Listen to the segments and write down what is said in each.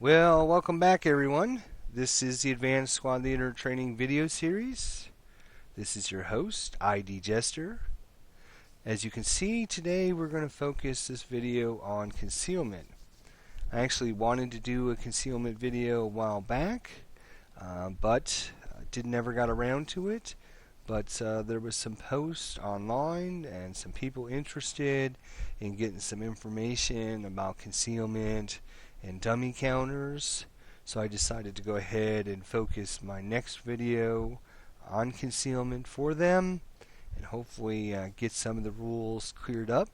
Well, welcome back everyone. This is the Advanced Squad Leader Training video series. This is your host, ID Jester. As you can see, today we're going to focus this video on concealment. I actually wanted to do a concealment video a while back, but never got around to it. But there was some posts online and some people interested in getting some information about concealment and dummy counters. So I decided to go ahead and focus my next video on concealment for them and hopefully get some of the rules cleared up.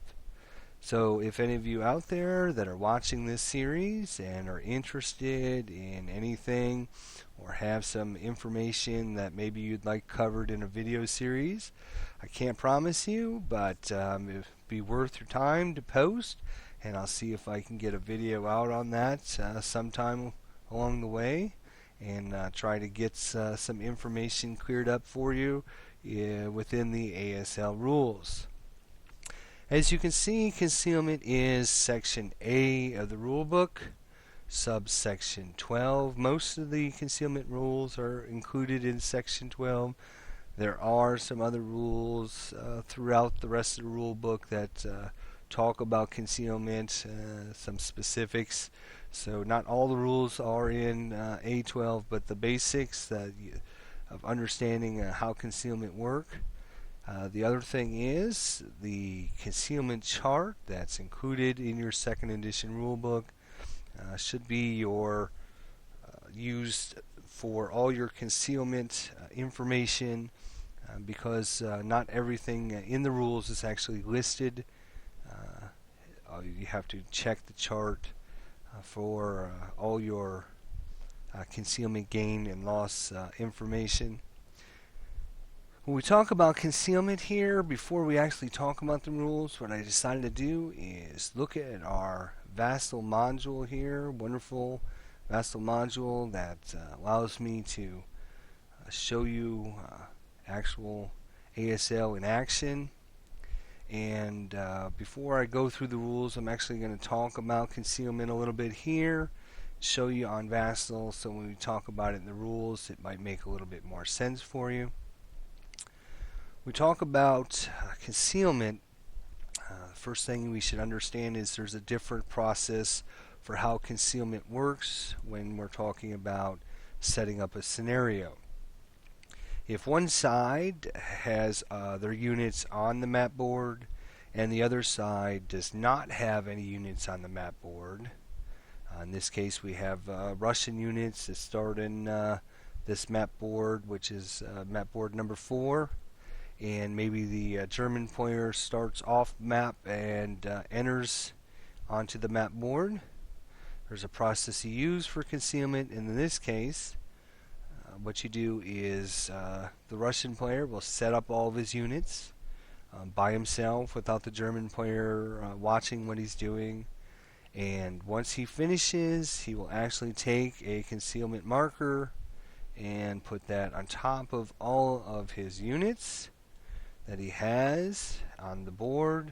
So if any of you out there that are watching this series and are interested in anything or have some information that maybe you'd like covered in a video series, I can't promise you, but it'd be worth your time to post, and I'll see if I can get a video out on that sometime along the way and try to get some information cleared up for you within the ASL rules. As you can see, concealment is section A of the rule book, subsection 12. Most of the concealment rules are included in section 12. There are some other rules throughout the rest of the rule book that talk about concealment, some specifics. So not all the rules are in A12, but the basics of understanding how concealment work. The other thing is the concealment chart that's included in your second edition rulebook should be used for all your concealment information because not everything in the rules is actually listed. You have to check the chart for all your concealment gain and loss information. When we talk about concealment here, before we actually talk about the rules, what I decided to do is look at our Vassal module here, wonderful Vassal module that allows me to show you actual ASL in action. And before I go through the rules, I'm actually going to talk about concealment a little bit here, show you on Vassal, so when we talk about it in the rules, it might make a little bit more sense for you. We talk about concealment. The first thing we should understand is there's a different process for how concealment works when we're talking about setting up a scenario. If one side has their units on the map board and the other side does not have any units on the map board, in this case we have Russian units that start in this map board, which is map board number 4. And maybe the German player starts off map and enters onto the map board. There's a process you use for concealment, and in this case what you do is the Russian player will set up all of his units by himself without the German player watching what he's doing, and once he finishes he will actually take a concealment marker and put that on top of all of his units that he has on the board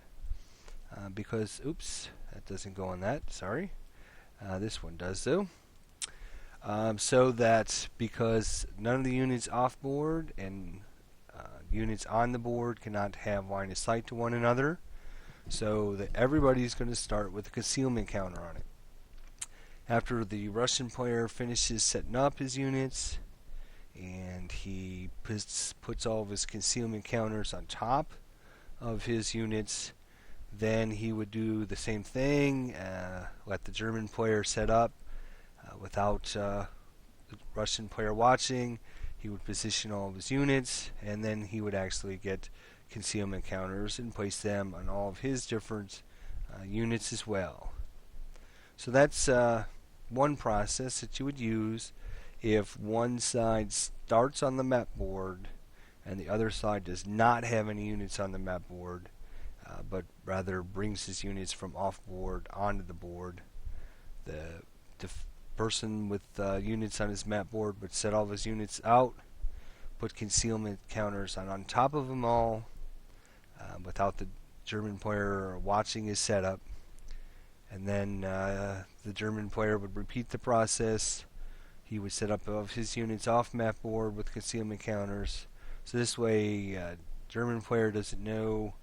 because, oops, that doesn't go on that, sorry. This one does though. So that because none of the units off board and units on the board cannot have line of sight to one another, so that everybody's going to start with a concealment counter on it. After the Russian player finishes setting up his units, and he puts all of his concealment counters on top of his units, then he would do the same thing, let the German player set up without the Russian player watching. He would position all of his units, and then he would actually get concealment counters and place them on all of his different units as well. So that's one process that you would use if one side starts on the map board and the other side does not have any units on the map board, but rather brings his units from off board onto the board. The person with units on his map board would set all of his units out, put concealment counters on top of them all without the German player watching his setup. and then the German player would repeat the process. He would set up his units off map board with concealment counters. So this way, German player doesn't know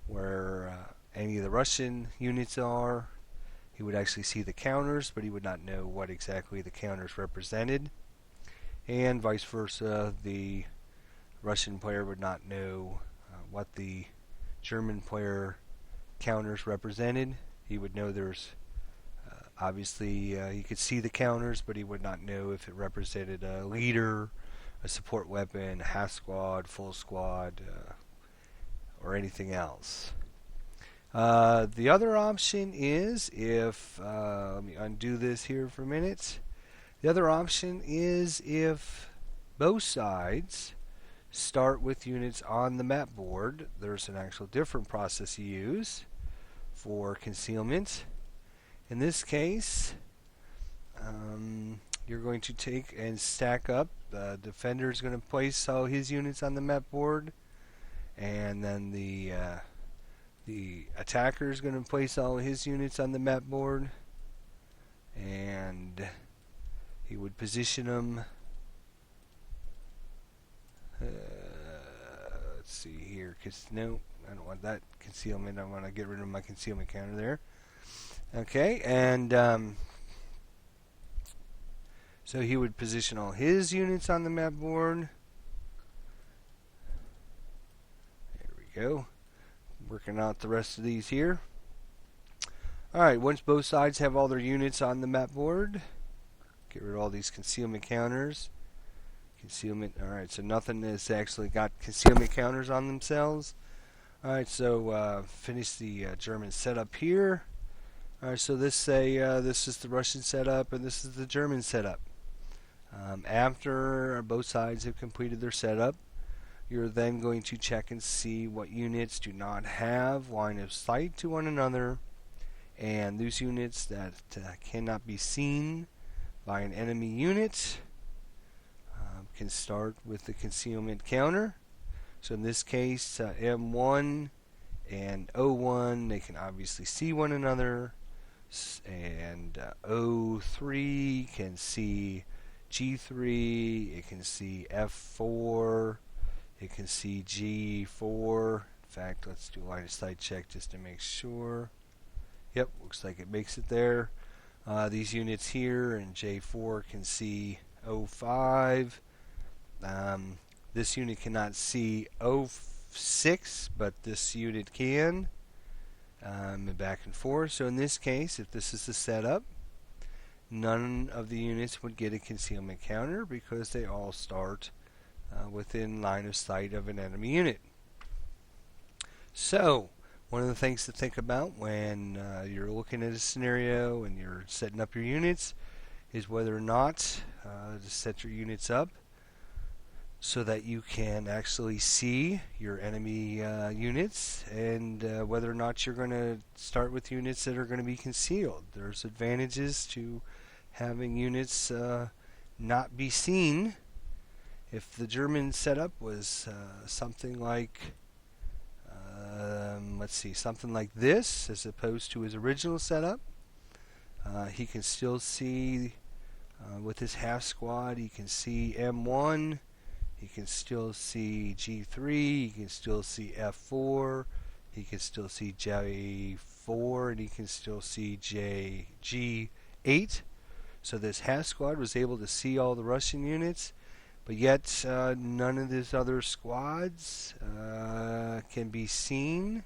where any of the Russian units are. He would actually see the counters, but he would not know what exactly the counters represented. And vice versa, the Russian player would not know what the German player counters represented. He would know there's obviously he could see the counters, but he would not know if it represented a leader, a support weapon, a half squad, full squad, or anything else. The other option is if, let me undo this here for a minute. The other option is if both sides start with units on the map board. There's an actual different process you use for concealment. In this case, you're going to take and stack up. The defender is going to place all his units on the map board, and then the attacker is going to place all his units on the map board, and he would position them. Let's see here. No, I don't want that concealment. I want to get rid of my concealment counter there. Okay, and so he would position all his units on the map board. There we go. Working out the rest of these here. Alright, once both sides have all their units on the map board, get rid of all these concealment counters. Concealment, alright, so nothing has actually got concealment counters on themselves. Alright, so finish the German setup here. Alright, so this is the Russian setup and this is the German setup. After both sides have completed their setup, you're then going to check and see what units do not have line of sight to one another, and those units that cannot be seen by an enemy unit can start with the concealment counter. So in this case, M1 and O1, they can obviously see one another, and O3 can see G3, it can see F4, it can see G4. In fact, let's do a line of sight check just to make sure. Yep, looks like it makes it there. These units here and J4 can see O5. This unit cannot see O6, but this unit can. And back and forth. So in this case, if this is the setup, none of the units would get a concealment counter because they all start within line of sight of an enemy unit. So, one of the things to think about when you're looking at a scenario and you're setting up your units is whether or not to set your units up so that you can actually see your enemy units, and whether or not you're going to start with units that are going to be concealed. There's advantages to having units not be seen. If the German setup was something like, something like this, as opposed to his original setup, he can still see, with his half squad, he can see M1, he can still see G3, he can still see F4, he can still see J4, and he can still see G8. So this half squad was able to see all the Russian units, but yet none of these other squads can be seen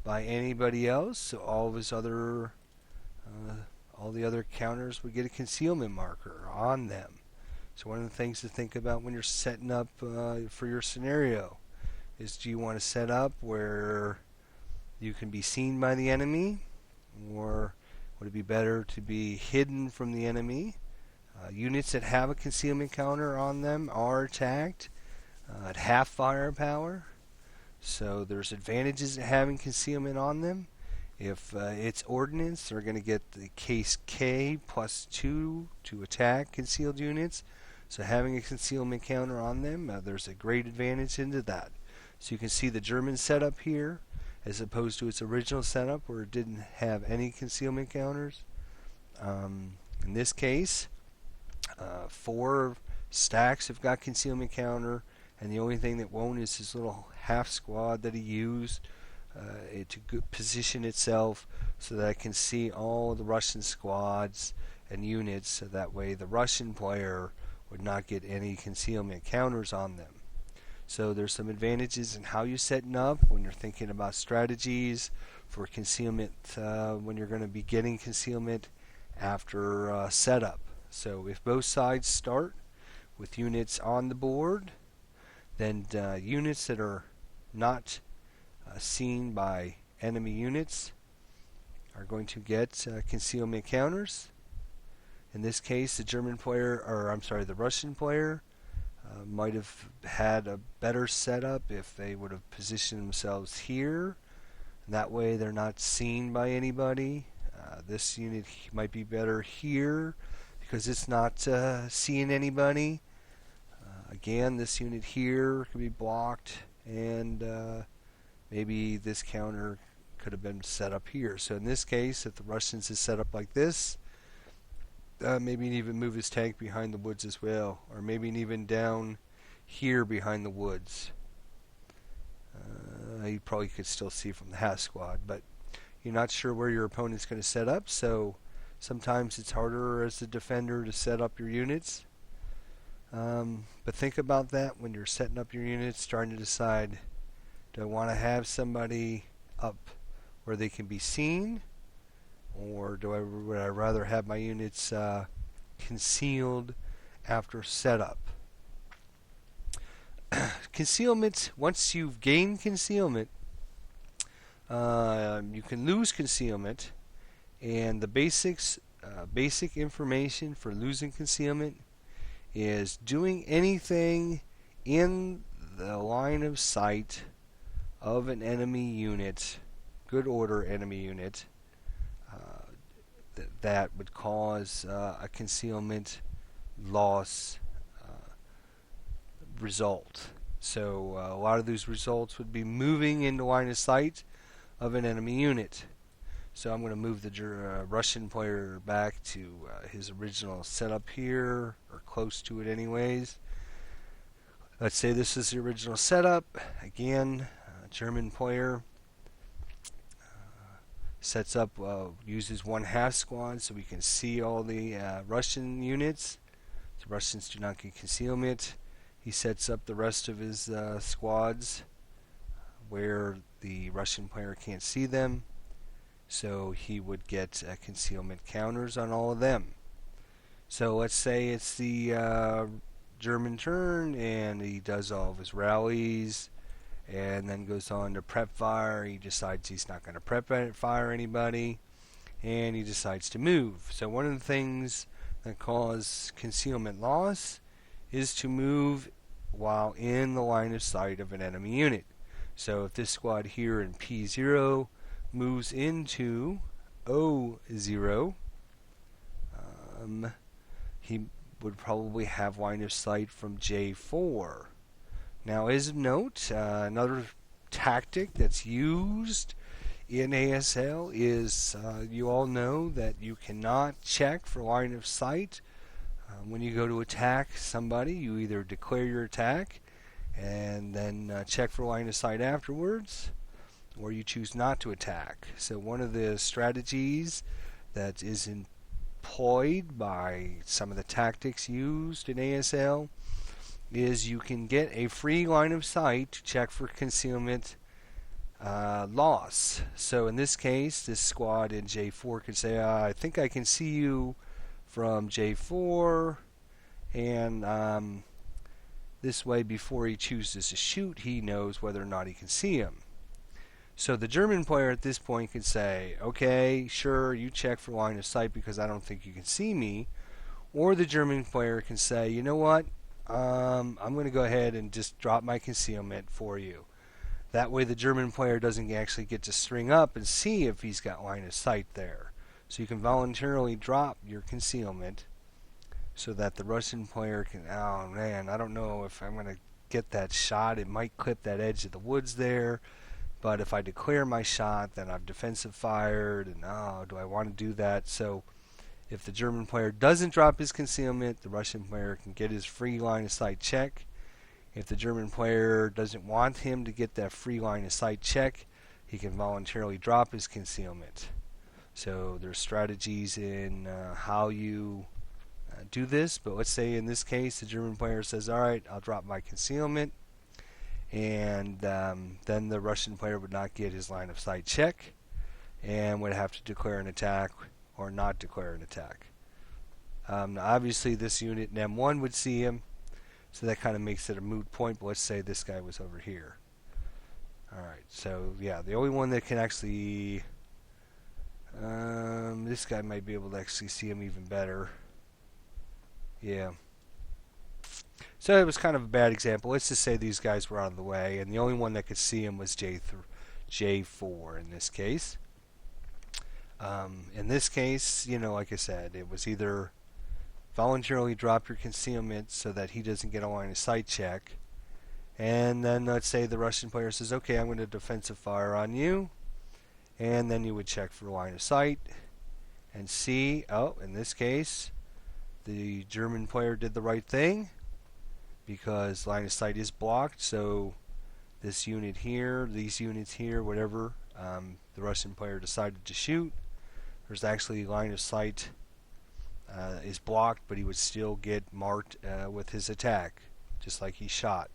by anybody else. So all of his other, all the other counters would get a concealment marker on them. So one of the things to think about when you're setting up for your scenario is, do you want to set up where you can be seen by the enemy, or would it be better to be hidden from the enemy? Units that have a concealment counter on them are attacked at half firepower, so there's advantages to having concealment on them. If it's ordnance, they're going to get the case K +2 to attack concealed units. So having a concealment counter on them, there's a great advantage into that. So you can see the German setup here, as opposed to its original setup where it didn't have any concealment counters. In this case, 4 stacks have got concealment counter, and the only thing that won't is his little half squad that he used to position itself so that I can see all the Russian squads and units, so that way the Russian player would not get any concealment counters on them. So there's some advantages in how you're setting up when you're thinking about strategies for concealment when you're going to be getting concealment after setup. So if both sides start with units on the board, then units that are not seen by enemy units are going to get concealment counters. In this case, the Russian player might have had a better setup if they would have positioned themselves here. That way they're not seen by anybody. This unit might be better here because it's not seeing anybody. Again, this unit here could be blocked, and maybe this counter could have been set up here. So in this case, if the Russians is set up like this, maybe even move his tank behind the woods as well, or maybe even down here behind the woods. You probably could still see from the half squad, but you're not sure where your opponent's going to set up, so sometimes it's harder as a defender to set up your units. But think about that when you're setting up your units, trying to decide, do I want to have somebody up where they can be seen, or would I rather have my units concealed after setup? Concealment, once you've gained concealment, you can lose concealment, and the basic information for losing concealment is doing anything in the line of sight of an enemy unit, good order enemy unit, that would cause a concealment loss result. So a lot of these results would be moving into line of sight of an enemy unit. So I'm going to move the Russian player back to his original setup here, or close to it anyways. Let's say this is the original setup. Again, German player sets up, uses 1/2 squad so we can see all the Russian units. The Russians do not get concealment. He sets up the rest of his squads where the Russian player can't see them, so he would get concealment counters on all of them. So let's say it's the German turn, and he does all of his rallies and then goes on to prep fire. He decides he's not going to prep fire anybody, and he decides to move. So one of the things that cause concealment loss is to move while in the line of sight of an enemy unit. So if this squad here in P0 moves into O0, he would probably have line of sight from J4. Now, as a note, another tactic that's used in ASL is you all know that you cannot check for line of sight. When you go to attack somebody, you either declare your attack and then check for line of sight afterwards, or you choose not to attack. So one of the strategies that is employed by some of the tactics used in ASL is you can get a free line of sight to check for concealment loss. So in this case, this squad in J4 could say, I think I can see you from J4, and this way, before he chooses to shoot, he knows whether or not he can see him. So the German player at this point can say, okay, sure, you check for line of sight because I don't think you can see me. Or the German player can say, you know what, I'm going to go ahead and just drop my concealment for you. That way the German player doesn't actually get to string up and see if he's got line of sight there. So you can voluntarily drop your concealment so that the Russian player can, oh man, I don't know if I'm going to get that shot. It might clip that edge of the woods there, But if I declare my shot, then I've defensive fired, and do I want to do that? So if the German player doesn't drop his concealment, the Russian player can get his free line of sight check. If the German player doesn't want him to get that free line of sight check, he can voluntarily drop his concealment. So there's strategies in how you do this, but let's say in this case the German player says, alright, I'll drop my concealment, and then the Russian player would not get his line of sight check and would have to declare an attack or not declare an attack. Obviously this unit in M1 would see him, so that kind of makes it a moot point, but let's say this guy was over here. Alright, so yeah, the only one that can actually this guy might be able to actually see him even better. Yeah. So it was kind of a bad example. Let's just say these guys were out of the way, and the only one that could see him was J4 in this case. In this case, like I said, it was either voluntarily drop your concealment so that he doesn't get a line of sight check, and then let's say the Russian player says, okay, I'm going to defensive fire on you, and then you would check for line of sight and see, in this case the German player did the right thing because line of sight is blocked, so this unit here, these units here, whatever the Russian player decided to shoot, there's actually line of sight is blocked, but he would still get marked with his attack, just like he shot,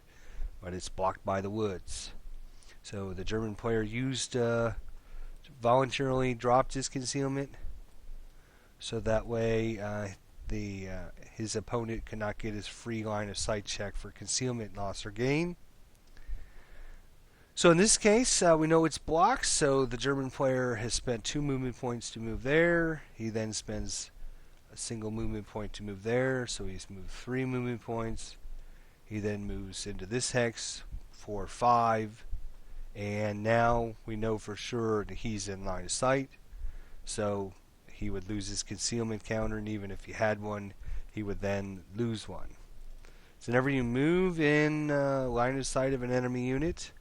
but it's blocked by the woods. So the German player voluntarily dropped his concealment, so that way his opponent cannot get his free line of sight check for concealment loss or gain. So in this case, we know it's blocked, so the German player has spent 2 movement points to move there. He then spends a single movement point to move there, so he's moved 3 movement points. He then moves into this hex for 5, and now we know for sure that he's in line of sight, so he would lose his concealment counter, and even if he had one, he would then lose one. So whenever you move in line of sight of an enemy unit,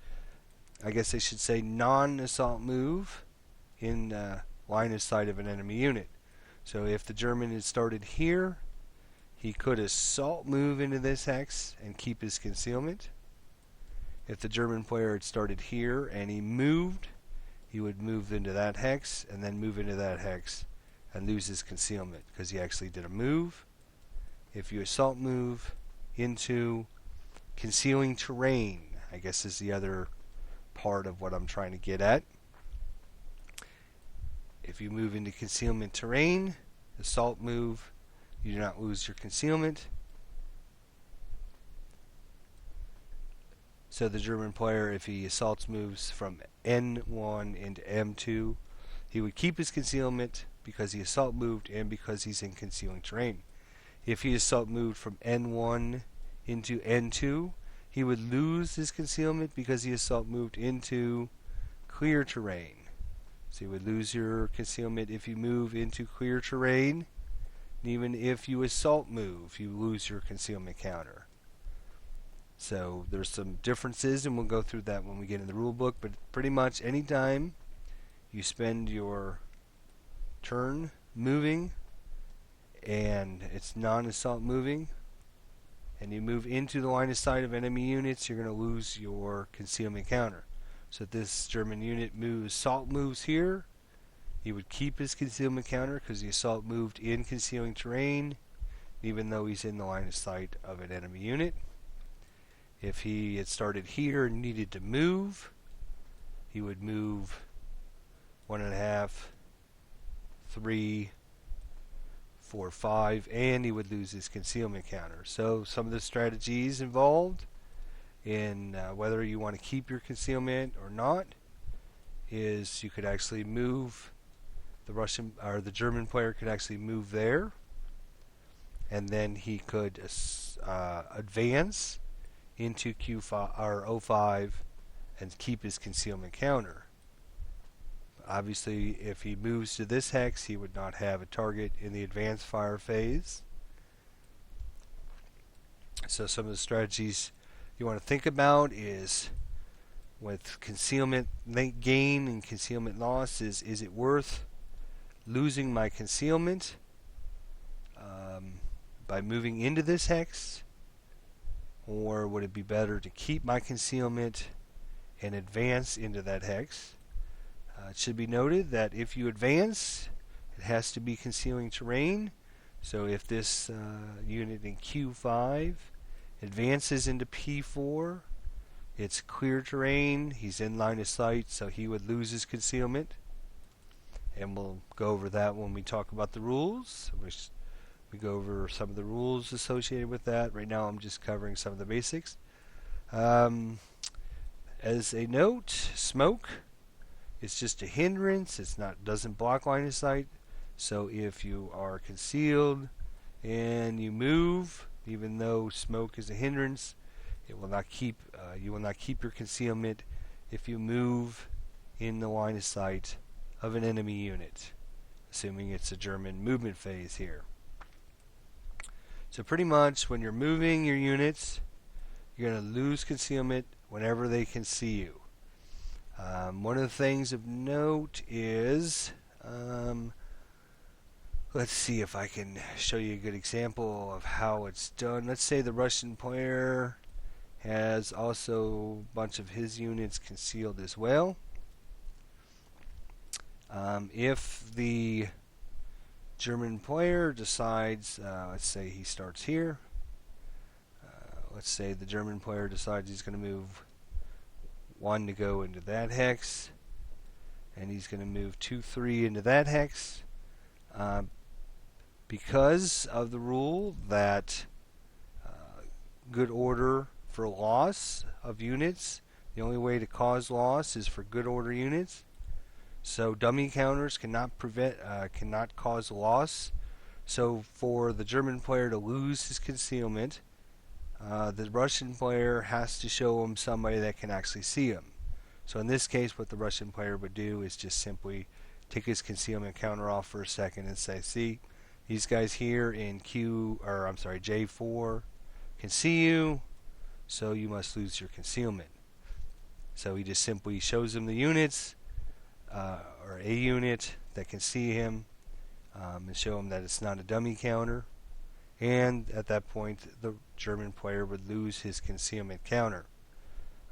I guess I should say non-assault move in line of sight of an enemy unit. So if the German had started here, he could assault move into this hex and keep his concealment. If the German player had started here and he moved, he would move into that hex and then move into that hex and lose his concealment because he actually did a move. If you assault move into concealing terrain, I guess is the other part of what I'm trying to get at. If you move into concealment terrain, assault move, you do not lose your concealment. So the German player, if he assaults moves from N1 into M2, he would keep his concealment because he assault moved and because he's in concealing terrain. If he assault moved from N1 into N2, he would lose his concealment because he assault moved into clear terrain. So you would lose your concealment if you move into clear terrain. And even if you assault move, you lose your concealment counter. So there's some differences, and we'll go through that when we get in the rule book, but pretty much anytime you spend your turn moving and it's non-assault moving, and you move into the line of sight of enemy units, you're going to lose your concealment counter. So if this German unit assault moves here, he would keep his concealment counter because the assault moved in concealing terrain, even though he's in the line of sight of an enemy unit. If he had started here and needed to move, he would move 1.5, 3, 4, 5, and he would lose his concealment counter. So some of the strategies involved in whether you want to keep your concealment or not is you could actually move the German player could actually move there, and then he could advance into Q5 or O5 and keep his concealment counter. Obviously, if he moves to this hex, he would not have a target in the advanced fire phase. So some of the strategies you want to think about is with concealment gain and concealment loss is it worth losing my concealment by moving into this hex, or would it be better to keep my concealment and advance into that hex? It should be noted that if you advance, it has to be concealing terrain. So if this unit in Q5 advances into P4, it's clear terrain, he's in line of sight, so he would lose his concealment. And we'll go over that when we talk about the rules. We go over some of the rules associated with that. Right now I'm just covering some of the basics. As a note, smoke is just a hindrance. Doesn't block line of sight. So if you are concealed and you move, even though smoke is a hindrance, it will not keep you will not keep your concealment if you move in the line of sight of an enemy unit, assuming it's a German movement phase here. So pretty much when you're moving your units, you're going to lose concealment whenever they can see you. One of the things of note is, let's see if I can show you a good example of how it's done. Let's say the Russian player has also a bunch of his units concealed as well. If the German player decides, let's say he starts here. Let's say the German player decides he's going to move 1 to go into that hex, and he's going to move 2, 3 into that hex. Because of the rule that good order for loss of units, the only way to cause loss is for good order units. So dummy counters cannot cause loss. So for the German player to lose his concealment, the Russian player has to show him somebody that can actually see him. So in this case, what the Russian player would do is just simply take his concealment counter off for a second and say, see, these guys here in J4 can see you, so you must lose your concealment. So he just simply shows them the units, or a unit that can see him, and show him that it's not a dummy counter. And at that point, the German player would lose his concealment counter.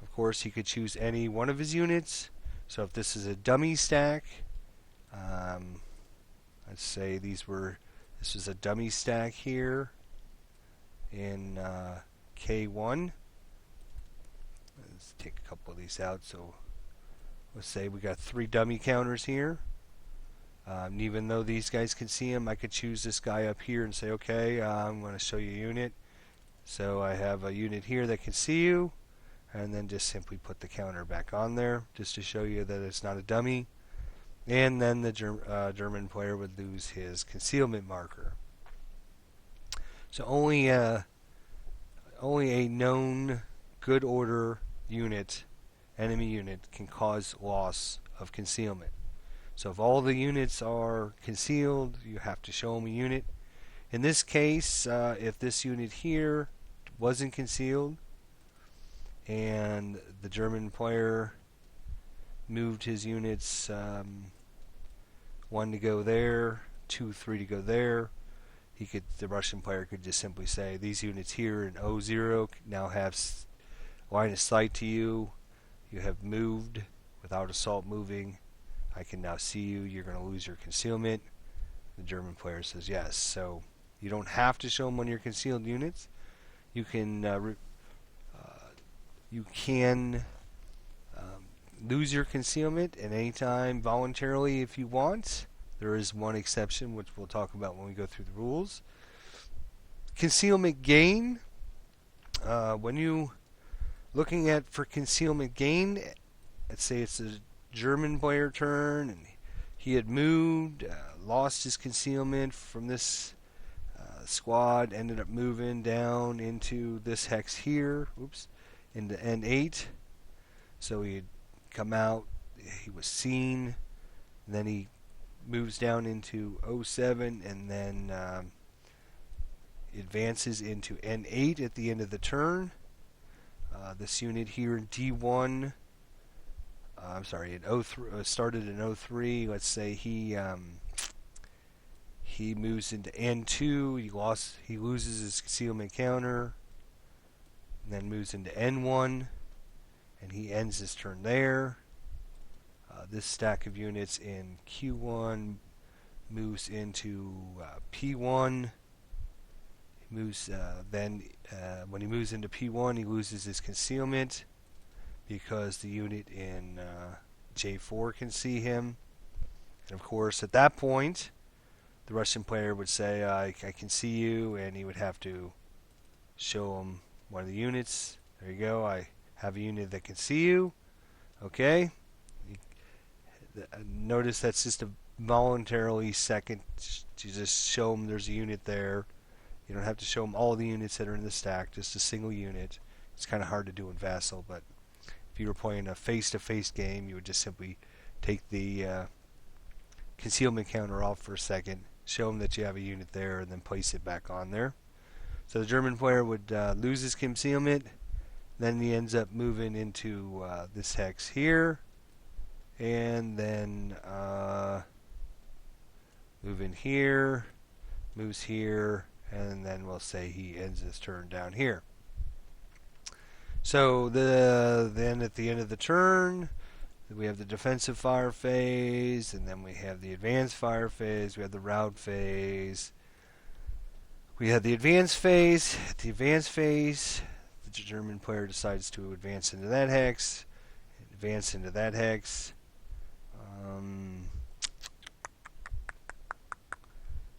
Of course, he could choose any one of his units. So if this is a dummy stack, let's say this was a dummy stack here in K1. Let's take a couple of these out. So let's say we got 3 dummy counters here. And even though these guys can see him, I could choose this guy up here and say, okay, I'm going to show you a unit. So I have a unit here that can see you, and then just simply put the counter back on there just to show you that it's not a dummy. And then the German player would lose his concealment marker. So only a known good order unit, enemy unit, can cause loss of concealment. So if all the units are concealed, you have to show them a unit. In this case, if this unit here wasn't concealed and the German player moved his units 1 to go there, 2, 3 to go there, the Russian player could just simply say, these units here in O0 now have line of sight to you. You have moved without assault moving. I can now see you. You're going to lose your concealment. The German player says yes. So you don't have to show them on your concealed units. You can lose your concealment at any time voluntarily if you want. There is one exception, which we'll talk about when we go through the rules. Concealment gain. When you looking at for concealment gain, let's say it's a German player turn and he had moved, lost his concealment from this squad, ended up moving down into this hex here, into N8. So he had come out, he was seen, and then he moves down into O7 and then advances into N8 at the end of the turn. This unit here in D1 I'm sorry, in 03, started in 03. Let's say he moves into N2. He loses his concealment counter, and then moves into N1, and he ends his turn there. This stack of units in Q1 moves into P1. He moves when he moves into P1, he loses his concealment because the unit in J4 can see him. And of course, at that point, the Russian player would say, I can see you, and he would have to show him one of the units. There you go. I have a unit that can see you. Okay. Notice that's just a voluntarily second. You just show them there's a unit there. You don't have to show them all the units that are in the stack, just a single unit. It's kind of hard to do in Vassal, but if you were playing a face-to-face game, you would just simply take the concealment counter off for a second, show them that you have a unit there, and then place it back on there. So the German player would lose his concealment, then he ends up moving into this hex here, and then move in here, moves here, and then we'll say he ends his turn down here. So then at the end of the turn, we have the defensive fire phase, and then we have the advanced fire phase, we have the rout phase. We have the advanced phase. At the advanced phase, the German player decides to advance into that hex, advance into that hex.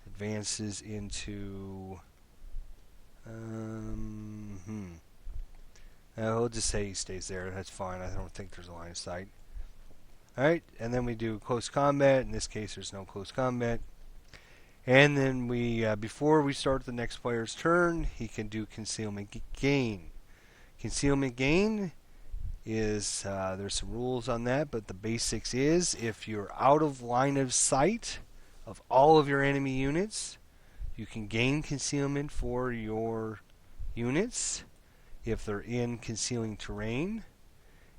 Advances into we'll just say he stays there. That's fine. I don't think there's a line of sight. Alright, and then we do close combat. In this case, there's no close combat. And then we, before we start the next player's turn, he can do concealment gain. Concealment gain is, there's some rules on that, but the basics is if you're out of line of sight of all of your enemy units, you can gain concealment for your units if they're in concealing terrain.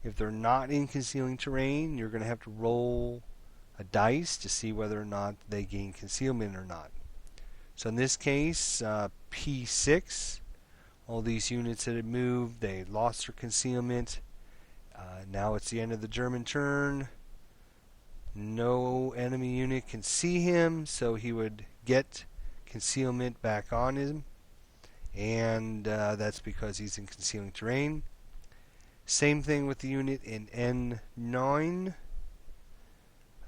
If they're not in concealing terrain, you're going to have to roll a dice to see whether or not they gain concealment or not. So in this case, P6, all these units that had moved, they lost their concealment. Now it's the end of the German turn. No enemy unit can see him, so he would get concealment back on him, and that's because he's in concealing terrain. Same thing with the unit in N9.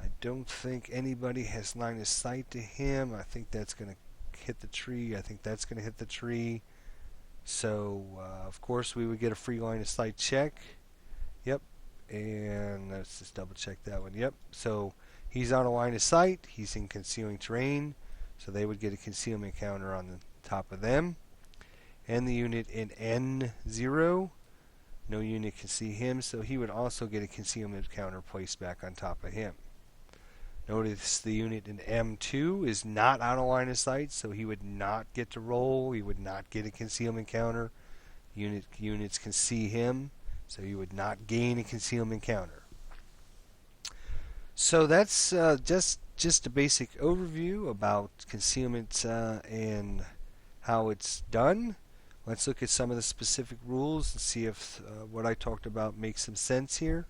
I don't think anybody has line of sight to him. I think that's going to hit the tree. I think that's going to hit the tree. So, of course, we would get a free line of sight check. Yep. And let's just double check that one. Yep. So, he's on a line of sight. He's in concealing terrain. So, they would get a concealment counter on the top of them. And the unit in N0, no unit can see him. So, he would also get a concealment counter placed back on top of him. Notice the unit in M2 is not on a line of sight, so he would not get to roll. He would not get a concealment counter. Units can see him, so he would not gain a concealment counter. So that's just a basic overview about concealment and how it's done. Let's look at some of the specific rules and see if what I talked about makes some sense here.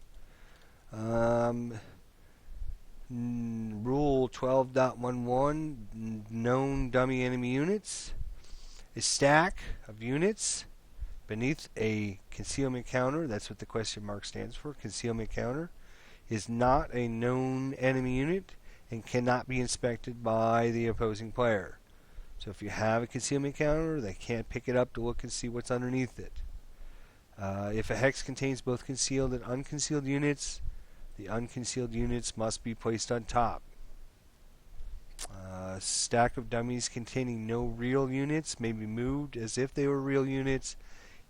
Rule 12.11, known dummy enemy units. A stack of units beneath a concealment counter, that's what the question mark stands for, concealment counter, is not a known enemy unit and cannot be inspected by the opposing player. So if you have a concealment counter, they can't pick it up to look and see what's underneath it. If a hex contains both concealed and unconcealed units, the unconcealed units must be placed on top. A stack of dummies containing no real units may be moved as if they were real units,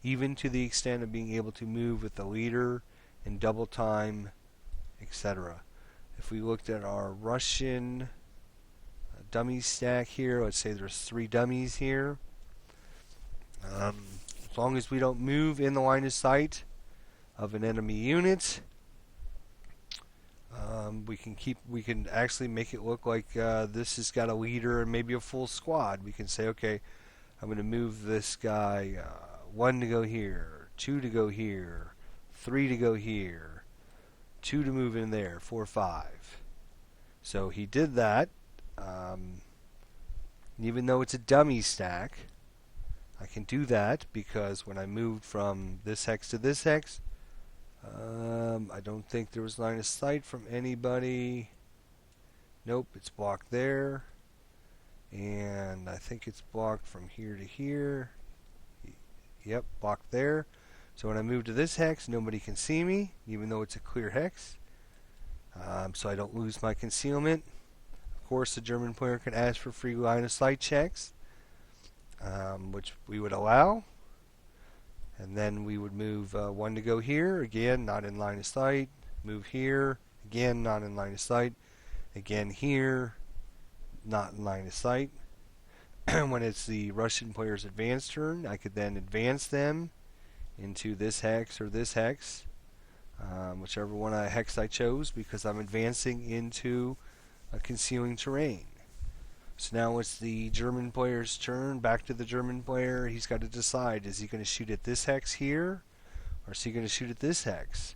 even to the extent of being able to move with the leader in double time, etc. If we looked at our Russian dummy stack here, let's say there's 3 dummies here. As long as we don't move in the line of sight of an enemy unit, We can actually make it look like this has got a leader and maybe a full squad. We can say, okay, I'm going to move this guy 1 to go here, 2 to go here, 3 to go here, 2 to move in there, 4, 5. So he did that. Even though it's a dummy stack, I can do that because when I moved from this hex to this hex, I don't think there was line of sight from anybody. Nope, it's blocked there. And I think it's blocked from here to here. Yep, blocked there. So when I move to this hex, nobody can see me, even though it's a clear hex. So I don't lose my concealment. Of course, the German player can ask for free line of sight checks, which we would allow. And then we would move 1 to go here, again, not in line of sight. Move here, again, not in line of sight. Again here, not in line of sight. When it's the Russian player's advance turn, I could then advance them into this hex or this hex, whichever one hex I chose, because I'm advancing into a concealing terrain. So now it's the German player's turn. Back to the German player. He's got to decide, is he going to shoot at this hex here, or is he going to shoot at this hex?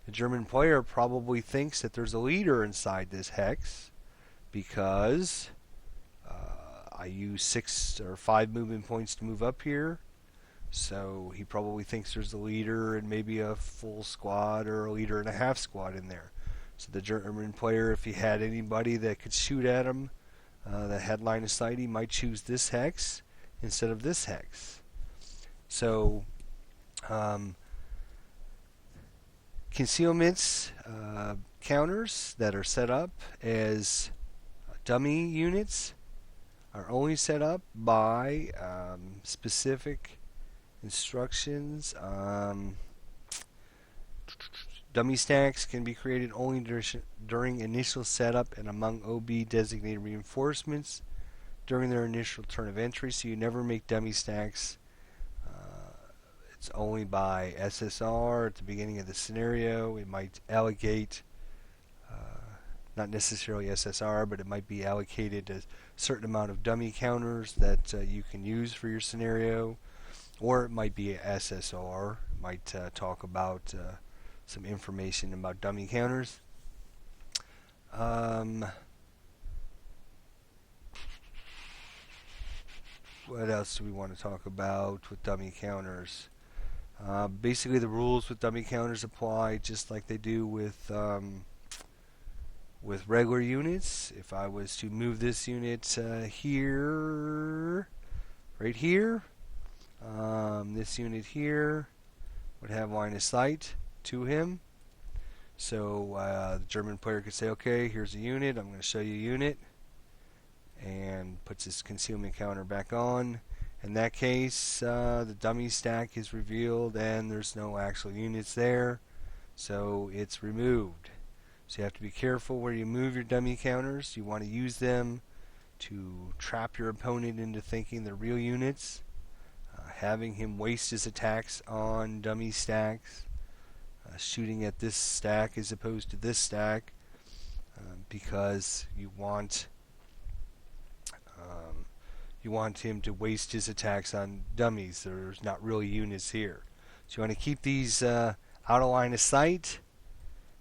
The German player probably thinks that there's a leader inside this hex because I use 6 or 5 movement points to move up here. So he probably thinks there's a leader and maybe a full squad or a leader and a half squad in there. So the German player, if he had anybody that could shoot at him, that had line of sight, he might choose this hex instead of this hex. So concealments counters that are set up as dummy units are only set up by specific instructions. Dummy stacks can be created only during initial setup and among OB designated reinforcements during their initial turn of entry, so you never make dummy stacks. It's only by SSR at the beginning of the scenario. It might allocate, not necessarily SSR, but it might be allocated a certain amount of dummy counters that you can use for your scenario, or it might be a SSR. It might talk about some information about dummy counters. What else do we want to talk about with dummy counters? Basically, the rules with dummy counters apply just like they do with regular units. If I was to move this unit here, right here, this unit here would have line of sight to him. So the German player could say, okay, here's a unit, I'm going to show you a unit, and puts his concealment counter back on. In that case, the dummy stack is revealed and there's no actual units there, so it's removed. So you have to be careful where you move your dummy counters. You want to use them to trap your opponent into thinking they're real units, having him waste his attacks on dummy stacks, shooting at this stack as opposed to this stack, because you want him to waste his attacks on dummies. There's not really units here. So you want to keep these out of line of sight.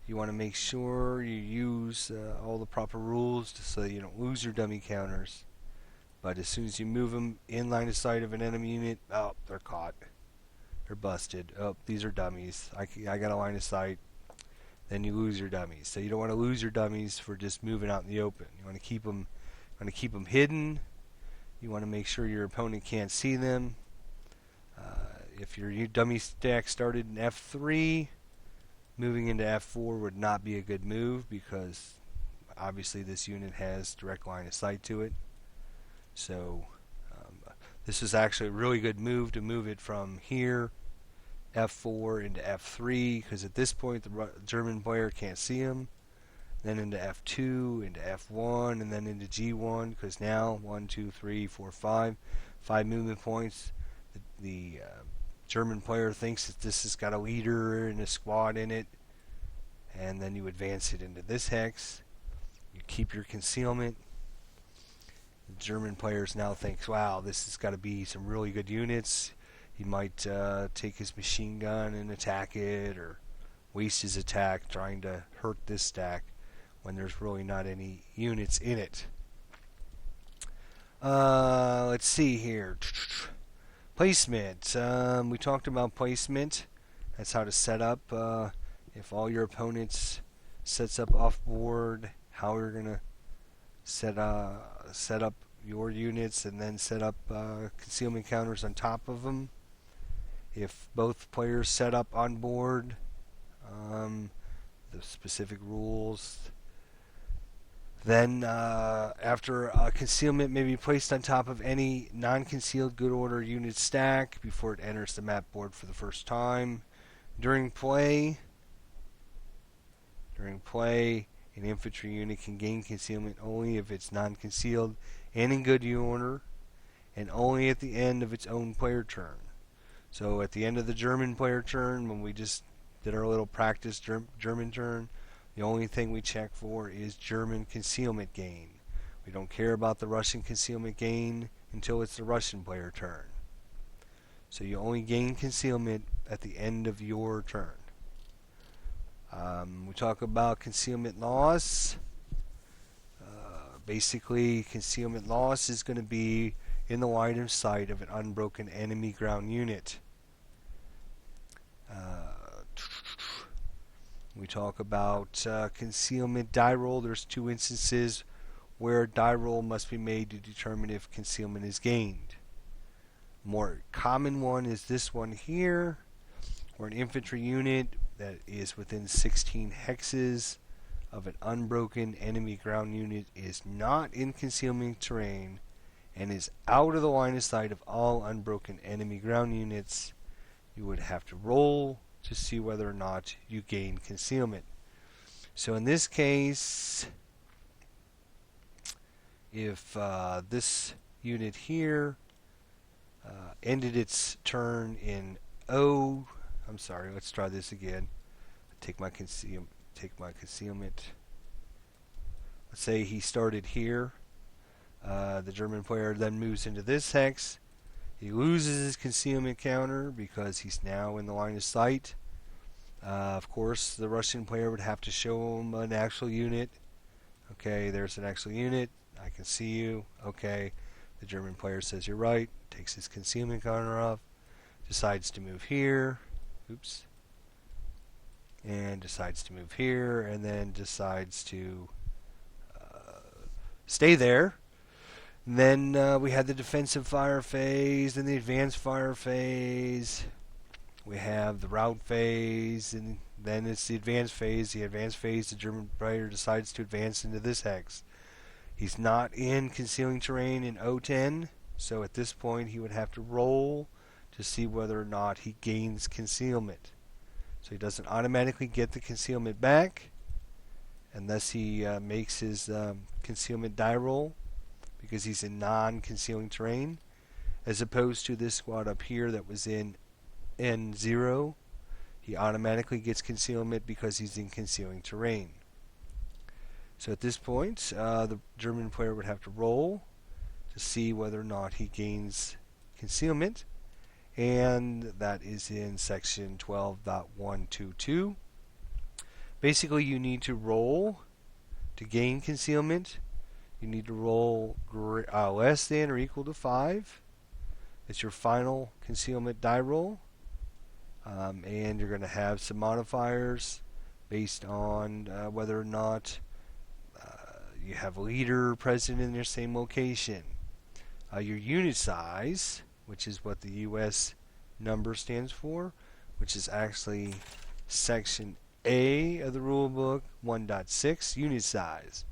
You want to make sure you use all the proper rules so that you don't lose your dummy counters. But as soon as you move them in line of sight of an enemy unit, oh, they're caught. They're busted. Oh, these are dummies. I got a line of sight. Then you lose your dummies. So you don't want to lose your dummies for just moving out in the open. You want to keep them hidden. You want to make sure your opponent can't see them. If your dummy stack started in F3, moving into F4 would not be a good move because obviously this unit has direct line of sight to it. So this is actually a really good move to move it from here, F4 into F3, because at this point the German player can't see him. Then into F2, into F1, and then into G1, because now 1, 2, 3, 4, 5 movement points. The German player thinks that this has got a leader and a squad in it. and then you advance it into this hex. You keep your concealment. The German players now thinks, wow, this has got to be some really good units. He might take his machine gun and attack it, or waste his attack trying to hurt this stack when there's really not any units in it. Let's see here. Placement. We talked about placement. That's how to set up. If all your opponents sets up off board, how you're gonna set up your units and then set up concealment counters on top of them. If both players set up on board, the specific rules. Then, after concealment may be placed on top of any non-concealed good order unit stack before it enters the map board for the first time. During play, an infantry unit can gain concealment only if it's non-concealed and in good order, and only at the end of its own player turn. So at the end of the German player turn, when we just did our little practice German turn, the only thing we check for is German concealment gain. We don't care about the Russian concealment gain until it's the Russian player turn. So you only gain concealment at the end of your turn. We talk about concealment loss. Basically, concealment loss is going to be in the line of sight of an unbroken enemy ground unit. We talk about concealment die roll. There's two instances where a die roll must be made to determine if concealment is gained. More common one is this one here, where an infantry unit that is within 16 hexes of an unbroken enemy ground unit is not in concealment terrain and is out of the line of sight of all unbroken enemy ground units. You would have to roll to see whether or not you gain concealment. So in this case, if this unit here ended its turn in O, I'm sorry, let's try this again. Take my concealment. Let's say he started here. The German player then moves into this hex. He loses his concealment counter because he's now in the line of sight. Of course, the Russian player would have to show him an actual unit. Okay, there's an actual unit. I can see you. Okay, the German player says you're right, takes his concealment counter off, decides to move here. Oops. And decides to move here, and then decides to stay there. And then we had the defensive fire phase, then the advanced fire phase. We have the rout phase, and then it's the advanced phase. The advanced phase, the German player decides to advance into this hex. He's not in concealing terrain in O10, so at this point he would have to roll to see whether or not he gains concealment. So he doesn't automatically get the concealment back unless he makes his concealment die roll, because he's in non-concealing terrain, as opposed to this squad up here that was in N0. He automatically gets concealment because he's in concealing terrain. So at this point, the German player would have to roll to see whether or not he gains concealment, and that is in section 12.122. Basically, you need to roll to gain concealment. You need to roll less than or equal to 5. It's your final concealment die roll. And you're going to have some modifiers based on whether or not you have a leader present in your same location. Your unit size, which is what the US number stands for, which is actually section A of the rulebook 1.6, unit size.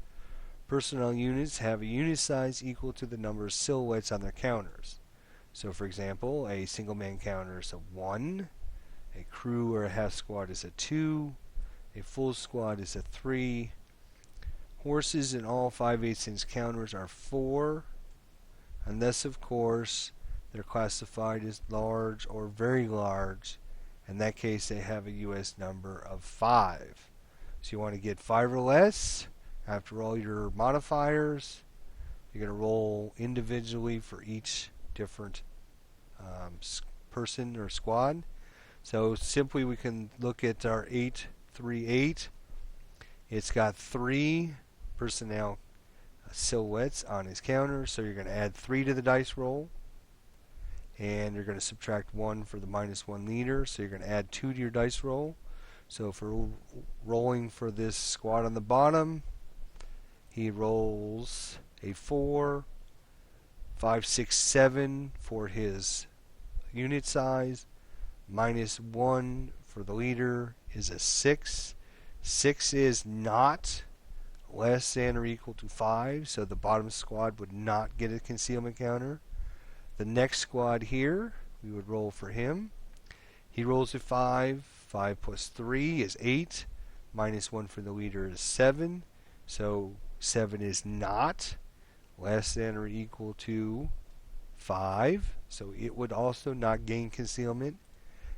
Personnel units have a unit size equal to the number of silhouettes on their counters. So for example, a single man counter is a 1, a crew or a half squad is a 2, a full squad is a 3, horses in all 5/8 inch counters are 4, unless of course they're classified as large or very large. In that case, they have a US number of 5. So you want to get 5 or less after all your modifiers. You're going to roll individually for each different person or squad. So simply we can look at our 838. It's got 3 personnel silhouettes on his counter, so you're going to add 3 to the dice roll, and you're going to subtract 1 for the -1 leader, so you're going to add 2 to your dice roll. So for rolling for this squad on the bottom, he rolls a 4, 5, 6, 7 for his unit size, -1 for the leader is a 6. 6 is not less than or equal to 5, so the bottom squad would not get a concealment counter. The next squad here, we would roll for him. He rolls a 5. 5 plus 3 is 8. -1 for the leader is 7. So 7 is not less than or equal to 5. So it would also not gain concealment.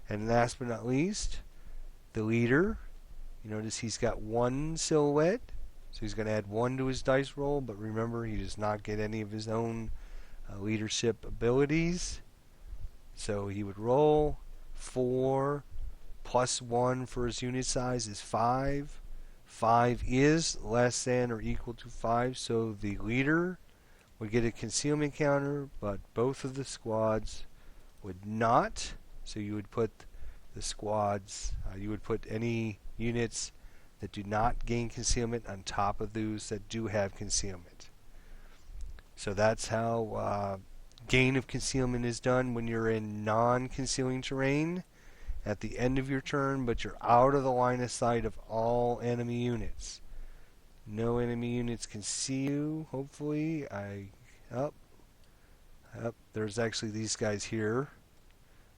And last but not least, the leader. You notice he's got 1 silhouette. So he's going to add 1 to his dice roll. But remember, he does not get any of his own leadership abilities. So he would roll 4 plus 1 for his unit size is 5. 5 is less than or equal to 5, so the leader would get a concealment counter, but both of the squads would not. So you would put the squads, you would put any units that do not gain concealment on top of those that do have concealment. So that's how gain of concealment is done when you're in non-concealing terrain at the end of your turn, but you're out of the line of sight of all enemy units. No enemy units can see you, hopefully. There's actually these guys here.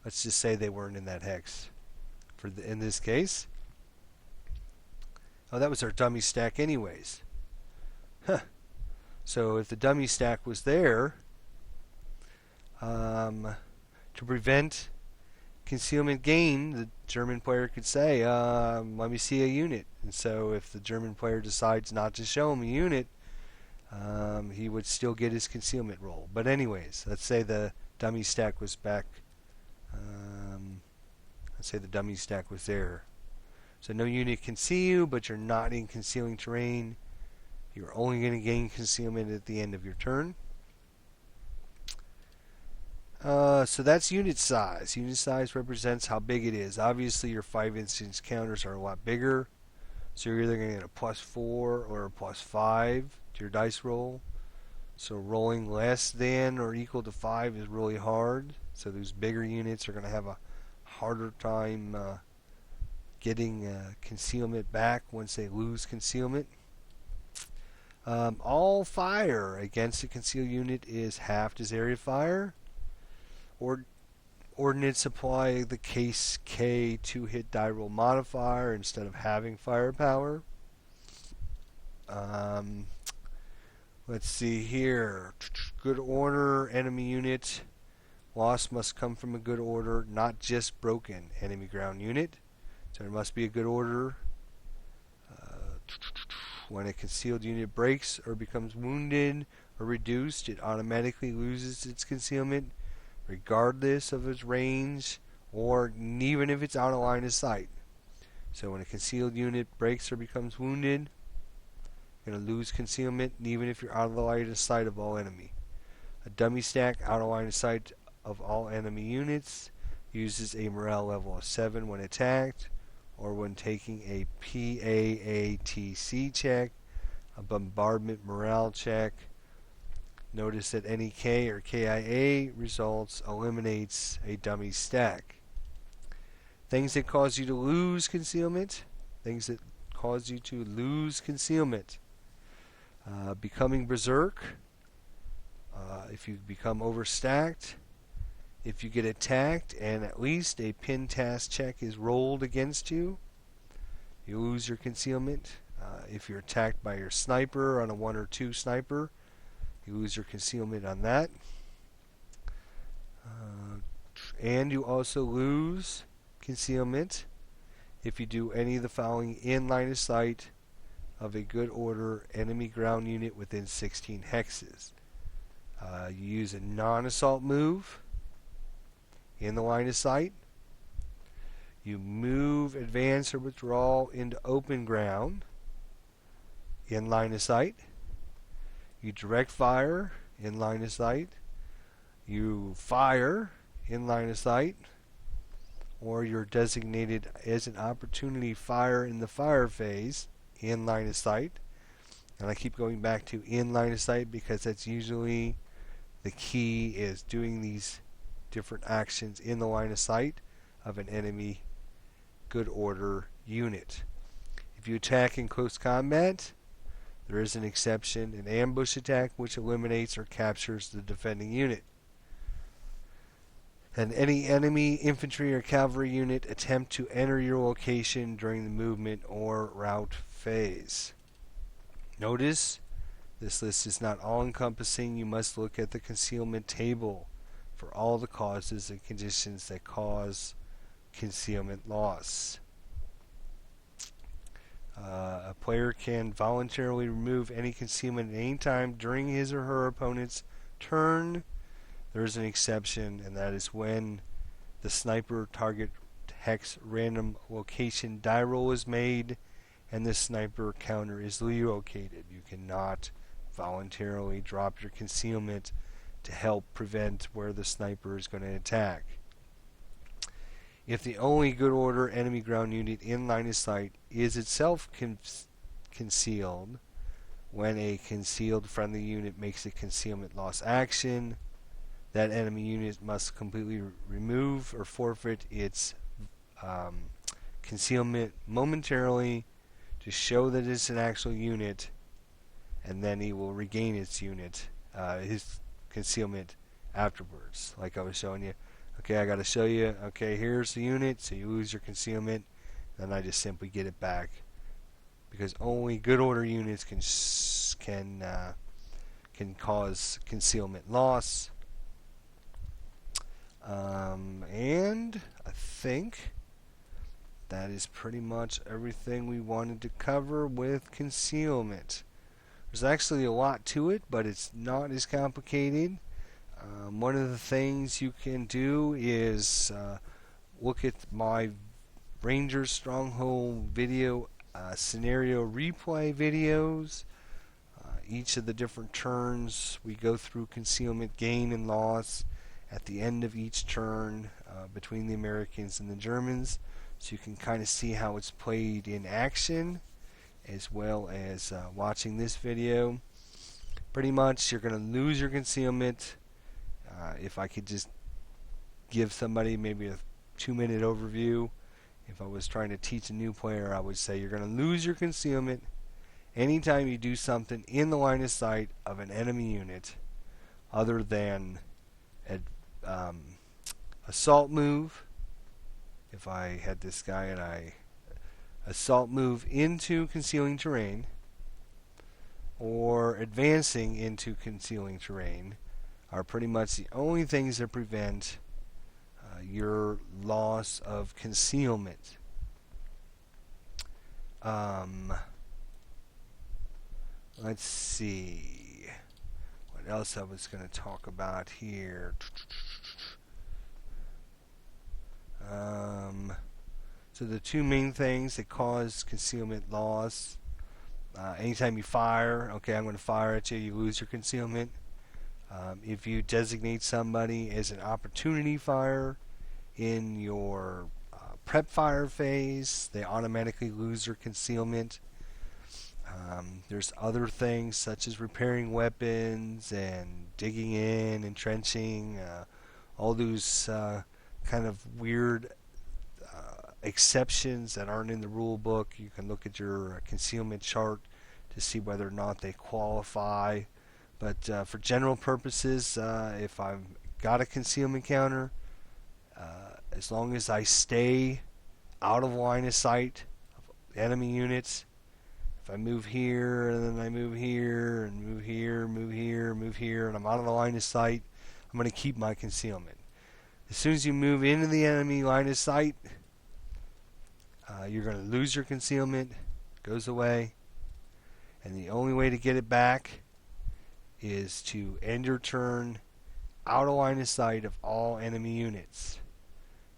Let's just say they weren't in that hex in this case. Oh, that was our dummy stack anyways. Huh. So if the dummy stack was there, to prevent concealment gain, the German player could say, let me see a unit. And so if the German player decides not to show him a unit, he would still get his concealment roll. But anyways, let's say the dummy stack was back. Let's say the dummy stack was there. So no unit can see you, but you're not in concealing terrain. You're only going to gain concealment at the end of your turn. So that's unit size. Unit size represents how big it is. Obviously, your 5 instance counters are a lot bigger. So you're either going to get a +4 or a +5 to your dice roll. So rolling less than or equal to 5 is really hard. So those bigger units are going to have a harder time getting concealment back once they lose concealment. All fire against a concealed unit is halved as area fire. Ordnance apply the case K 2-hit die roll modifier instead of having firepower. Let's see here. Good order, enemy unit. Loss must come from a good order, not just broken enemy ground unit. So there must be a good order. When a concealed unit breaks or becomes wounded or reduced, it automatically loses its concealment, regardless of its range or even if it's out of line of sight. So when a concealed unit breaks or becomes wounded, you're going to lose concealment even if you're out of the line of sight of all enemy. A dummy stack out of line of sight of all enemy units uses a morale level of 7 when attacked or when taking a PAATC check, a bombardment morale check. Notice that any K or KIA results eliminates a dummy stack. Things that cause you to lose concealment. Things that cause you to lose concealment. Becoming berserk. If you become overstacked. If you get attacked and at least a pin task check is rolled against you, you lose your concealment. If you're attacked by your sniper on a 1 or 2 sniper, you lose your concealment on that. And you also lose concealment if you do any of the following in line of sight of a good order enemy ground unit within 16 hexes. You use a non-assault move in the line of sight. You move, advance, or withdraw into open ground in line of sight. You direct fire in line of sight. You fire in line of sight, or you're designated as an opportunity fire in the fire phase in line of sight. And I keep going back to in line of sight because that's usually the key, is doing these different actions in the line of sight of an enemy good order unit. If you attack in close combat, there is an exception, an ambush attack, which eliminates or captures the defending unit. And any enemy infantry or cavalry unit attempt to enter your location during the movement or route phase. Notice, this list is not all-encompassing. You must look at the concealment table for all the causes and conditions that cause concealment loss. A player can voluntarily remove any concealment at any time during his or her opponent's turn. There is an exception, and that is when the sniper target hex random location die roll is made and the sniper counter is relocated. You cannot voluntarily drop your concealment to help prevent where the sniper is going to attack. If the only good order enemy ground unit in line of sight is itself concealed, when a concealed friendly unit makes a concealment loss action, that enemy unit must completely remove or forfeit its concealment momentarily to show that it's an actual unit, and then he will regain its unit, his concealment afterwards, like I was showing you. Okay, I got to show you. Okay, here's the unit, so you lose your concealment. Then I just simply get it back, because only good order units can cause concealment loss. And I think that is pretty much everything we wanted to cover with concealment. There's actually a lot to it, but it's not as complicated. One of the things you can do is look at my Ranger Stronghold video scenario replay videos. Each of the different turns, we go through concealment gain and loss at the end of each turn between the Americans and the Germans, so you can kind of see how it's played in action, as well as watching this video. Pretty much you're going to lose your concealment. If I could just give somebody maybe a 2-minute overview, if I was trying to teach a new player, I would say you're going to lose your concealment anytime you do something in the line of sight of an enemy unit other than an assault move. If I had this guy and I assault move into concealing terrain, or advancing into concealing terrain, are pretty much the only things that prevent your loss of concealment. Let's see what else I was going to talk about here. So the two main things that cause concealment loss: anytime you fire, okay, I'm going to fire at you, you lose your concealment. If you designate somebody as an opportunity fire in your prep fire phase, they automatically lose their concealment. There's other things such as repairing weapons and digging in and trenching, all those kind of weird exceptions that aren't in the rule book. You can look at your concealment chart to see whether or not they qualify. But for general purposes, if I've got a concealment counter, as long as I stay out of line of sight of enemy units, if I move here and then I move here and move here, move here, move here, and I'm out of the line of sight, I'm going to keep my concealment. As soon as you move into the enemy line of sight, you're going to lose your concealment, goes away, and the only way to get it back is to end your turn out of line of sight of all enemy units.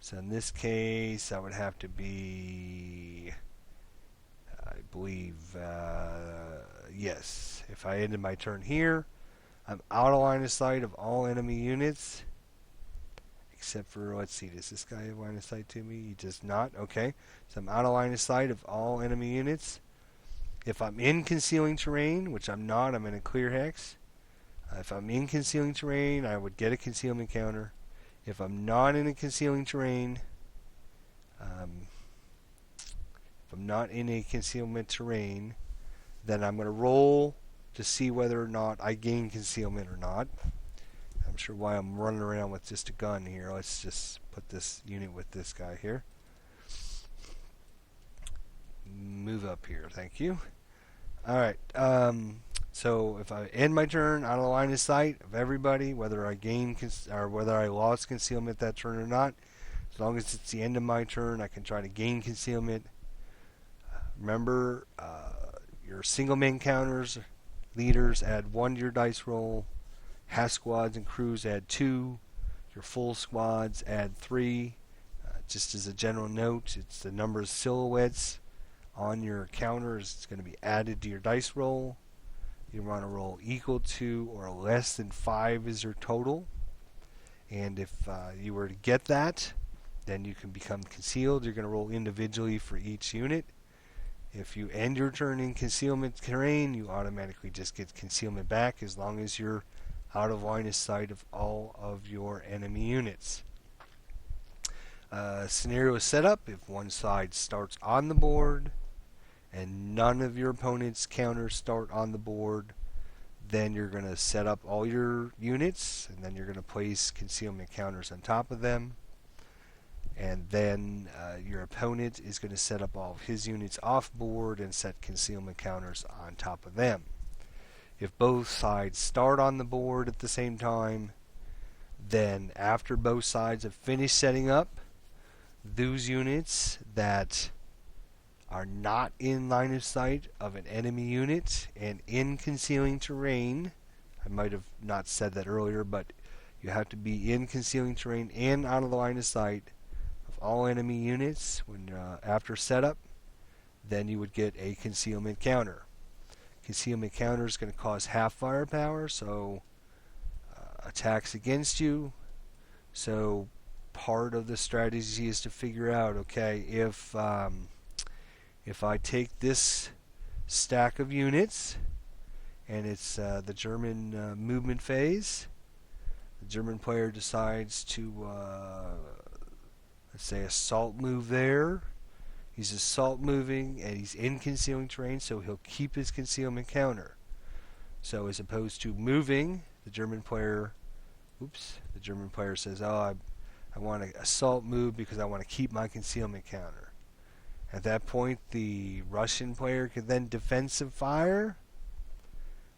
So in this case, that would have to be, I believe, yes. If I ended my turn here, I'm out of line of sight of all enemy units. Except for, let's see, does this guy have line of sight to me? He does not. Okay. So I'm out of line of sight of all enemy units. If I'm in concealing terrain, which I'm not, I'm in a clear hex. If I'm in concealing terrain, I would get a concealment counter. If I'm not in a concealing terrain, then I'm going to roll to see whether or not I gain concealment or not. I'm sure why I'm running around with just a gun here. Let's just put this unit with this guy here. Move up here, thank you. Alright, so if I end my turn out of the line of sight of everybody, whether I gain or whether I lost concealment that turn or not, as long as it's the end of my turn, I can try to gain concealment. Remember, your single man counters, leaders add 1 to your dice roll. Half squads and crews add 2. Your full squads add 3. Just as a general note, it's the number of silhouettes on your counters. It's going to be added to your dice roll. You want to roll equal to or less than 5 is your total. And if you were to get that, then you can become concealed. You're going to roll individually for each unit. If you end your turn in concealment terrain, you automatically just get concealment back as long as you're out of line of sight of all of your enemy units. Scenario is set up if one side starts on the board and none of your opponent's counters start on the board, then you're going to set up all your units and then you're going to place concealment counters on top of them. And then your opponent is going to set up all of his units off board and set concealment counters on top of them. If both sides start on the board at the same time, then after both sides have finished setting up, those units that are not in line of sight of an enemy unit and in concealing terrain, I might have not said that earlier, but you have to be in concealing terrain and out of the line of sight of all enemy units when after setup, then you would get a concealment counter. Concealment counter is going to cost half firepower, so attacks against you. So part of the strategy is to figure out, okay, if I take this stack of units and it's the German movement phase, the German player decides to let's say assault move there. He's assault moving and he's in concealing terrain, so he'll keep his concealment counter. So as opposed to moving, the German player says, oh, I want to assault move because I want to keep my concealment counter. At that point, the Russian player could then defensive fire,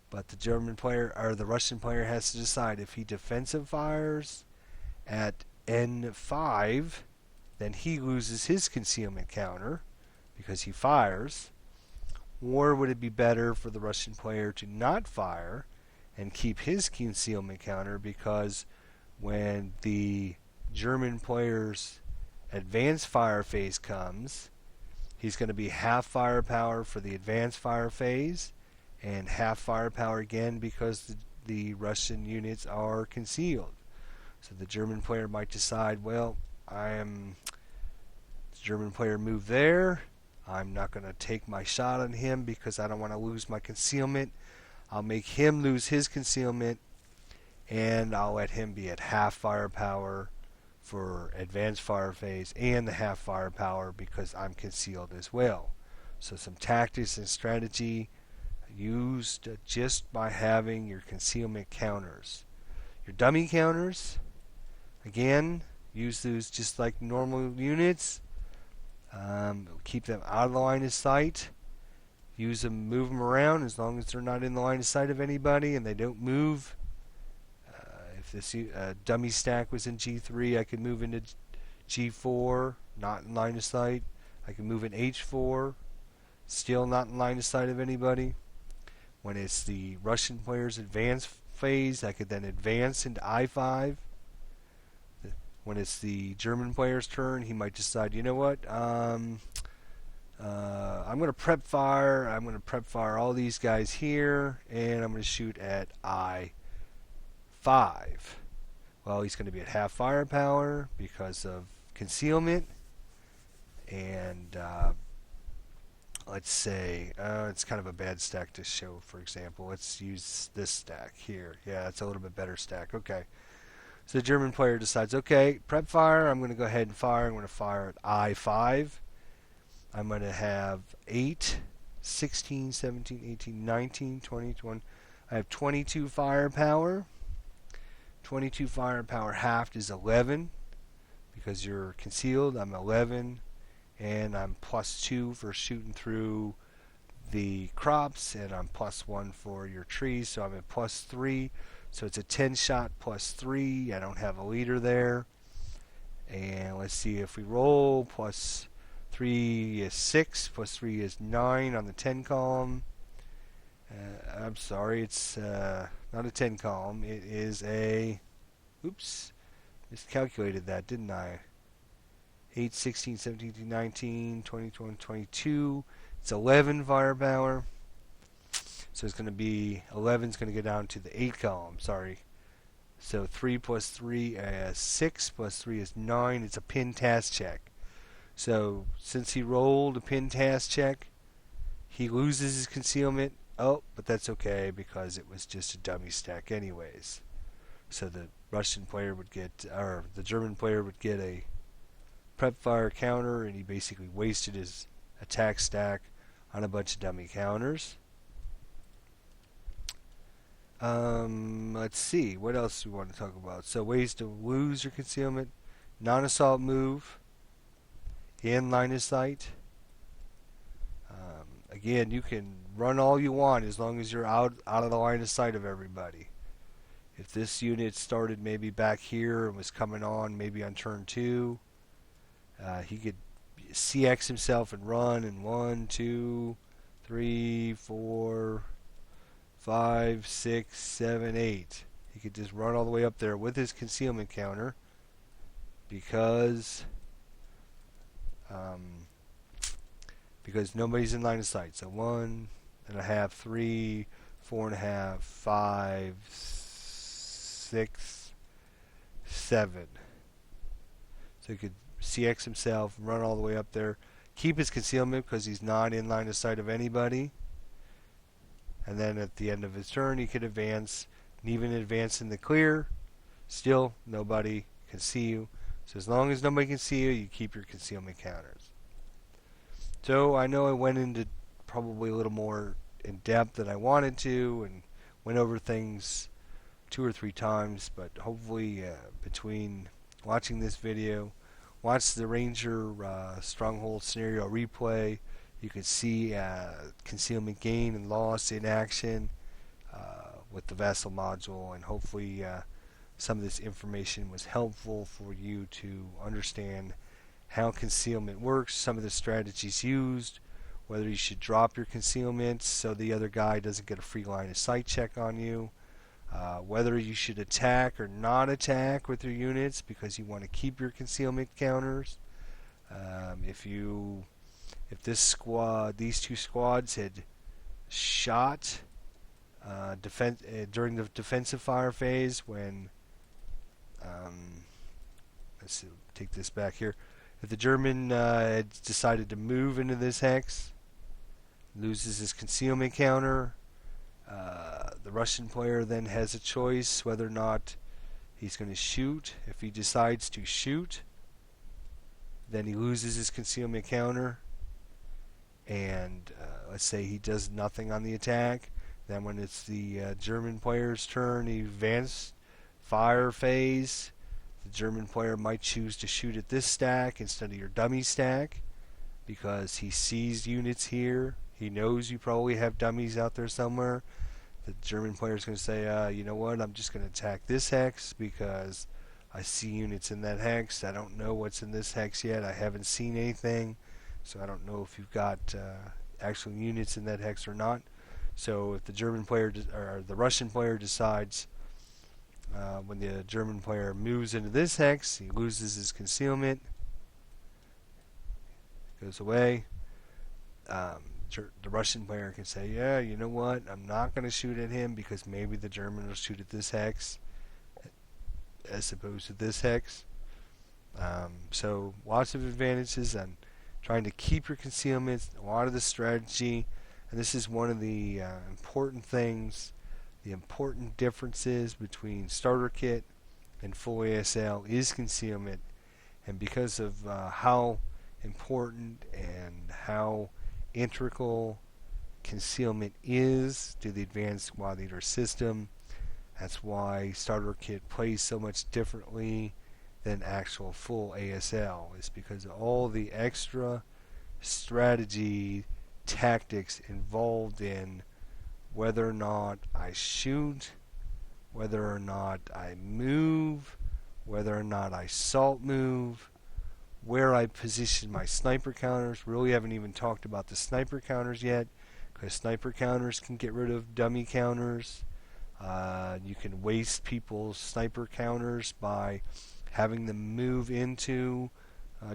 but the Russian player has to decide if he defensive fires at N5, then he loses his concealment counter because he fires. Or would it be better for the Russian player to not fire and keep his concealment counter, because when the German player's advanced fire phase comes, he's going to be half firepower for the advanced fire phase and half firepower again because the Russian units are concealed. So the German player might decide, well, the German player moved there. I'm not going to take my shot on him because I don't want to lose my concealment. I'll make him lose his concealment, and I'll let him be at half firepower for advanced fire phase and the half firepower because I'm concealed as well. So some tactics and strategy used just by having your concealment counters. Your dummy counters, again, use those just like normal units. Keep them out of the line of sight. Use them, move them around as long as they're not in the line of sight of anybody and they don't move. If this dummy stack was in G3, I could move into G4, not in line of sight. I can move an H4, still not in line of sight of anybody. When it's the Russian player's advance phase, I could then advance into I5. When it's the German player's turn, he might decide, you know what, I'm going to prep fire. I'm going to prep fire all these guys here, and I'm going to shoot at I5. Well, he's going to be at half firepower because of concealment, and let's say it's kind of a bad stack to show. For example, let's use this stack here. Yeah, it's a little bit better stack. Okay. So the German player decides, okay, prep fire, I'm going to go ahead and fire. I'm going to fire at I5. I'm going to have 8, 16, 17, 18, 19, 20, 21. I have 22 firepower. 22 firepower halved is 11 because you're concealed. I'm 11, and I'm +2 for shooting through the crops, and I'm +1 for your trees, so I'm at +3. So it's a 10 shot +3. I don't have a leader there. And let's see if we roll. +3 is 6, +3 is 9 on the 10 column. I'm sorry, it's not a 10 column. It is a, oops, miscalculated that, didn't I? 8, 16, 17, 18, 19, 20, 21, 22. It's 11 firepower. So it's going to be, 11 is going to go down to the 8 column, sorry. So 3 + 3 is 6, +3 is 9. It's a pin task check. So since he rolled a pin task check, he loses his concealment. Oh, but that's okay because it was just a dummy stack anyways. So the Russian player would get, or the German player would get a prep fire counter, and he basically wasted his attack stack on a bunch of dummy counters. Let's see, what else do we want to talk about? So ways to lose your concealment: non-assault move, in line of sight. Again, you can run all you want as long as you're out of the line of sight of everybody. If this unit started maybe back here and was coming on maybe on turn 2, he could CX himself and run in 1, 2, 3, 4, 5, 6, 7, 8. He could just run all the way up there with his concealment counter because nobody's in line of sight. So 1.5, 3, 4.5, 5, 6, 7. So he could CX himself, run all the way up there, keep his concealment because he's not in line of sight of anybody. And then at the end of his turn, he could advance, and even advance in the clear. Still, nobody can see you. So as long as nobody can see you, you keep your concealment counters. So I know I went into probably a little more in depth than I wanted to, and went over things 2 or 3 times, but hopefully between watching this video, watch the Ranger Stronghold scenario replay, you can see concealment gain and loss in action with the Vassal module, and hopefully some of this information was helpful for you to understand how concealment works, some of the strategies used, whether you should drop your concealment so the other guy doesn't get a free line of sight check on you, whether you should attack or not attack with your units because you want to keep your concealment counters. If these 2 squads had shot during the defensive fire phase when, let's see, take this back here. If the German had decided to move into this hex, loses his concealment counter, the Russian player then has a choice whether or not he's going to shoot. If he decides to shoot, then he loses his concealment counter, and let's say he does nothing on the attack. Then when it's the German player's turn, he advanced fire phase. The German player might choose to shoot at this stack instead of your dummy stack because he sees units here. He knows you probably have dummies out there somewhere. The German player is going to say, you know what, I'm just going to attack this hex because I see units in that hex. I don't know what's in this hex yet. I haven't seen anything. So I don't know if you've got actual units in that hex or not. So if the German player or the Russian player decides when the German player moves into this hex, he loses his concealment, goes away. The Russian player can say, yeah, you know what, I'm not going to shoot at him because maybe the German will shoot at this hex as opposed to this hex. So lots of advantages on trying to keep your concealment, a lot of the strategy, and this is one of the important things, the important differences between starter kit and full ASL is concealment, and because of how important and how integral concealment is to the advanced squad leader system, that's why starter kit plays so much differently than actual full ASL, is because of all the extra strategy tactics involved in whether or not I shoot, whether or not I move, whether or not I salt move, where I position my sniper counters. Really haven't even talked about the sniper counters yet, because sniper counters can get rid of dummy counters. You can waste people's sniper counters by having them move into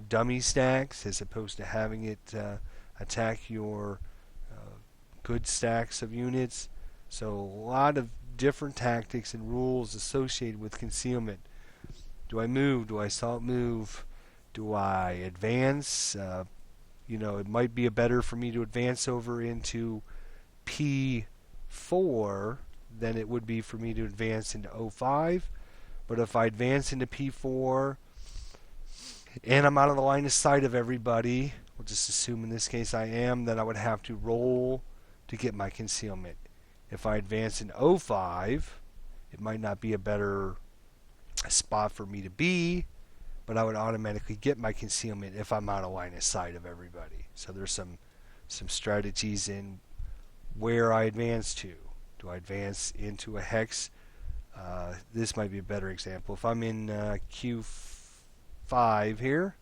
dummy stacks as opposed to having it attack your good stacks of units. So a lot of different tactics and rules associated with concealment. Do I move? Do I salt move? Do I advance? It might be better for me to advance over into P4 than it would be for me to advance into O5. But if I advance into P4 and I'm out of the line of sight of everybody, we'll just assume in this case I am, then I would have to roll to get my concealment. If I advance in O5, it might not be a better spot for me to be, but I would automatically get my concealment if I'm out of line of sight of everybody. So there's some strategies in where I advance to. Do I advance into a hex? This might be a better example. If I'm in Q5 here,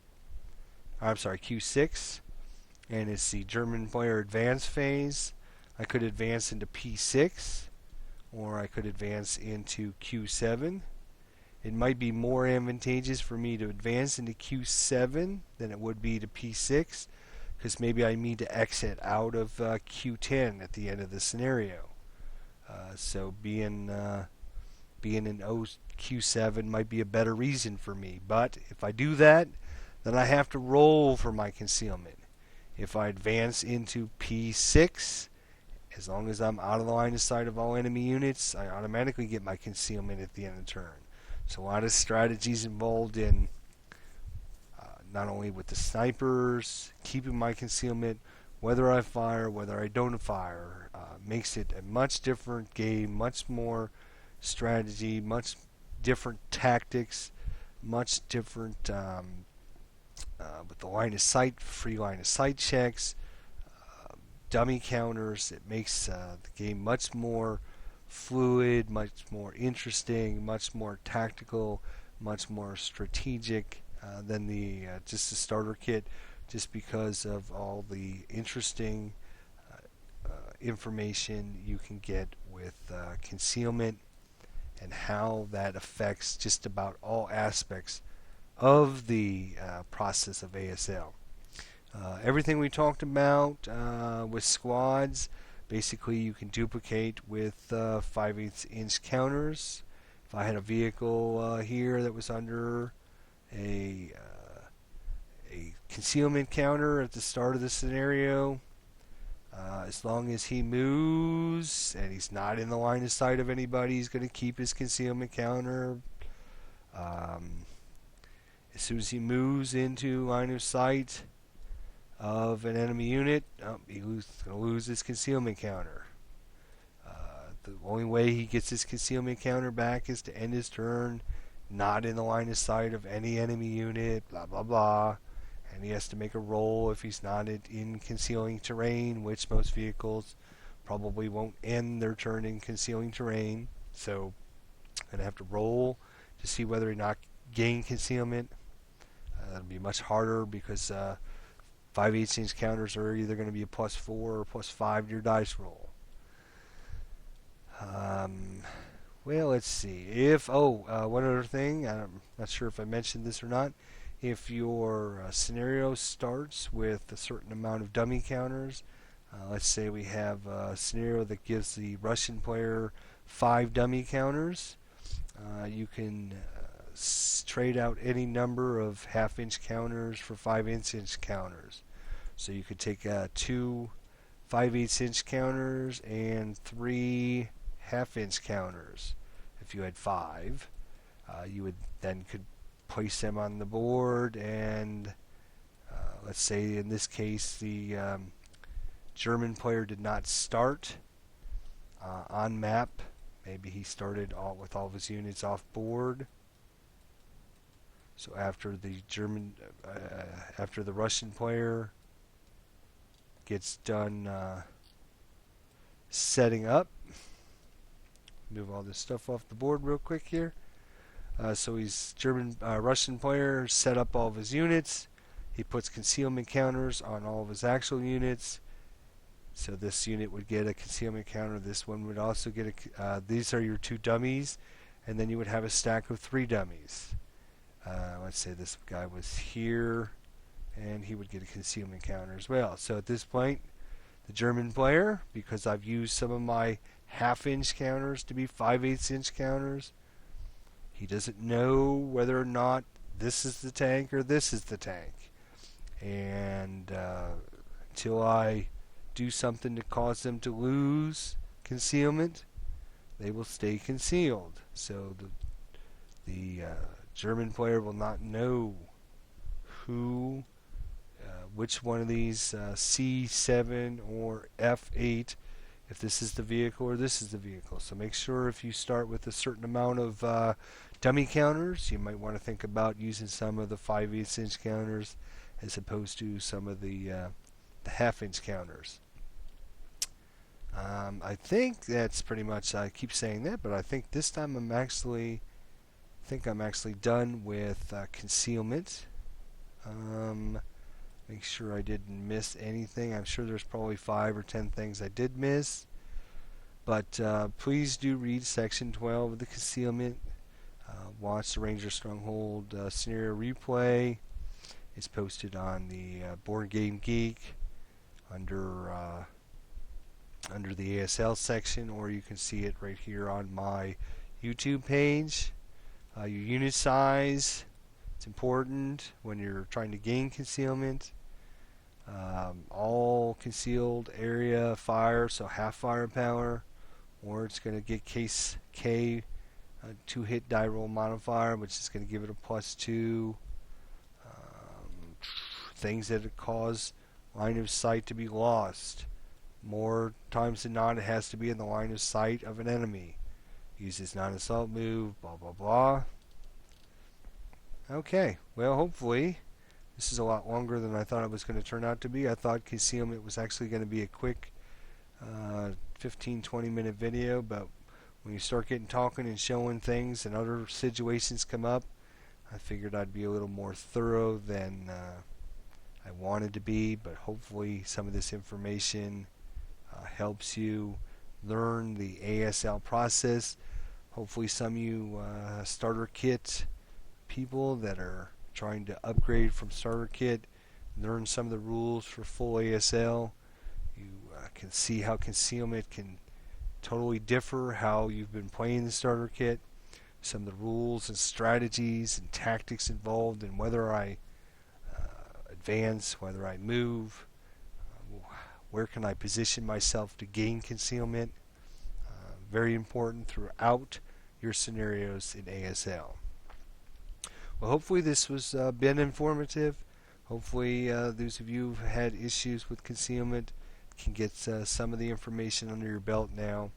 I'm sorry, Q6, and it's the German player advance phase, I could advance into P6, or I could advance into Q7. It might be more advantageous for me to advance into Q7 than it would be to P6, because maybe I need to exit out of Q10 at the end of the scenario. So being in Q7 might be a better reason for me. But if I do that, then I have to roll for my concealment. If I advance into P6, as long as I'm out of the line of sight of all enemy units, I automatically get my concealment at the end of the turn. So a lot of strategies involved in not only with the snipers, keeping my concealment, whether I fire, whether I don't fire, makes it a much different game, much more strategy, much different tactics, much different with the line of sight, free line of sight checks, dummy counters. It makes the game much more fluid, much more interesting, much more tactical, much more strategic than the just the starter kit, just because of all the interesting information you can get with concealment and how that affects just about all aspects of the process of ASL. Everything we talked about with squads, basically you can duplicate with 5/8 inch counters. If I had a vehicle here that was under a concealment counter at the start of the scenario, as long as he moves and he's not in the line of sight of anybody, he's going to keep his concealment counter. As soon as he moves into line of sight of an enemy unit, he's going to lose his concealment counter. The only way he gets his concealment counter back is to end his turn not in the line of sight of any enemy unit, blah blah blah. And he has to make a roll if he's not in concealing terrain, which most vehicles probably won't end their turn in concealing terrain. So I'm going to have to roll to see whether or not gain concealment. That'll be much harder because 5/8" counters are either going to be a +4 or +5 to your dice roll. Well, let's see. One other thing. I'm not sure if I mentioned this or not. If your scenario starts with a certain amount of dummy counters, let's say we have a scenario that gives the Russian player 5 dummy counters, you can trade out any number of half-inch counters for 5/8" counters. So you could take 2 5/8" counters and 3 half-inch counters. If you had 5, you would then could place them on the board, and let's say in this case the German player did not start on map. Maybe he started with all of his units off board. So after the Russian player gets done setting up, move all this stuff off the board real quick here. So he's Russian player set up all of his units. He puts concealment counters on all of his actual units. So this unit would get a concealment counter. This one would also get these are your 2 dummies, and then you would have a stack of 3 dummies. Let's say this guy was here, and he would get a concealment counter as well. So at this point, the German player, because I've used some of my half-inch counters to be 5/8" counters, he doesn't know whether or not this is the tank or this is the tank. And until I do something to cause them to lose concealment, they will stay concealed. So the German player will not know which one of these C7 or F8, if this is the vehicle or this is the vehicle. So make sure if you start with a certain amount of dummy counters, you might want to think about using some of the 5/8" counters as opposed to some of the half-inch counters. I think that's pretty much, I keep saying that, but I think this time I'm actually done with concealment. Make sure I didn't miss anything. I'm sure there's probably 5 or 10 things I did miss, but please do read section 12 of the concealment. Watch the Ranger Stronghold scenario replay. It's posted on the Board Game Geek under the ASL section, or you can see it right here on my YouTube page. Your unit size, it's important when you're trying to gain concealment. All concealed area fire, so half firepower, or it's going to get case K 2-hit die roll modifier, which is going to give it a +2. Things that cause line of sight to be lost. More times than not, it has to be in the line of sight of an enemy. Uses non-assault move, blah blah blah. Okay, well, hopefully this is a lot longer than I thought it was going to turn out to be. I thought concealment was actually going to be a quick 15-20 minute video, but when you start getting talking and showing things and other situations come up, I figured I'd be a little more thorough than I wanted to be. But hopefully some of this information helps you learn the ASL process. Hopefully some of you starter kit people that are trying to upgrade from starter kit learn some of the rules for full ASL. You can see how concealment can totally differ how you've been playing the starter kit, some of the rules and strategies and tactics involved, and whether I advance, whether I move, where can I position myself to gain concealment. Very important throughout your scenarios in ASL. Well, hopefully this was been informative. Hopefully those of you who've had issues with concealment can get some of the information under your belt now.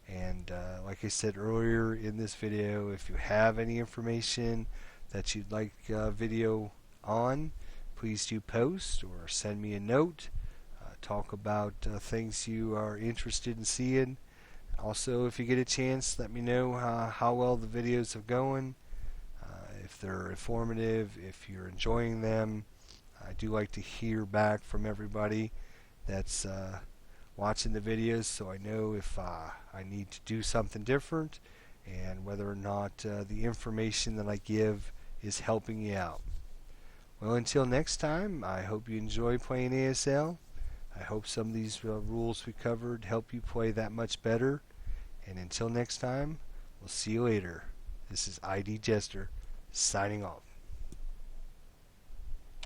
And like I said earlier in this video, if you have any information that you'd like video on, please do post or send me a note. Talk about things you are interested in seeing. Also, if you get a chance, let me know how well the videos are going. If they're informative, if you're enjoying them, I do like to hear back from everybody that's watching the videos, so I know if I need to do something different and whether or not the information that I give is helping you out. Well, until next time, I hope you enjoy playing ASL. I hope some of these rules we covered help you play that much better. And until next time, we'll see you later. This is ID Jester, signing off.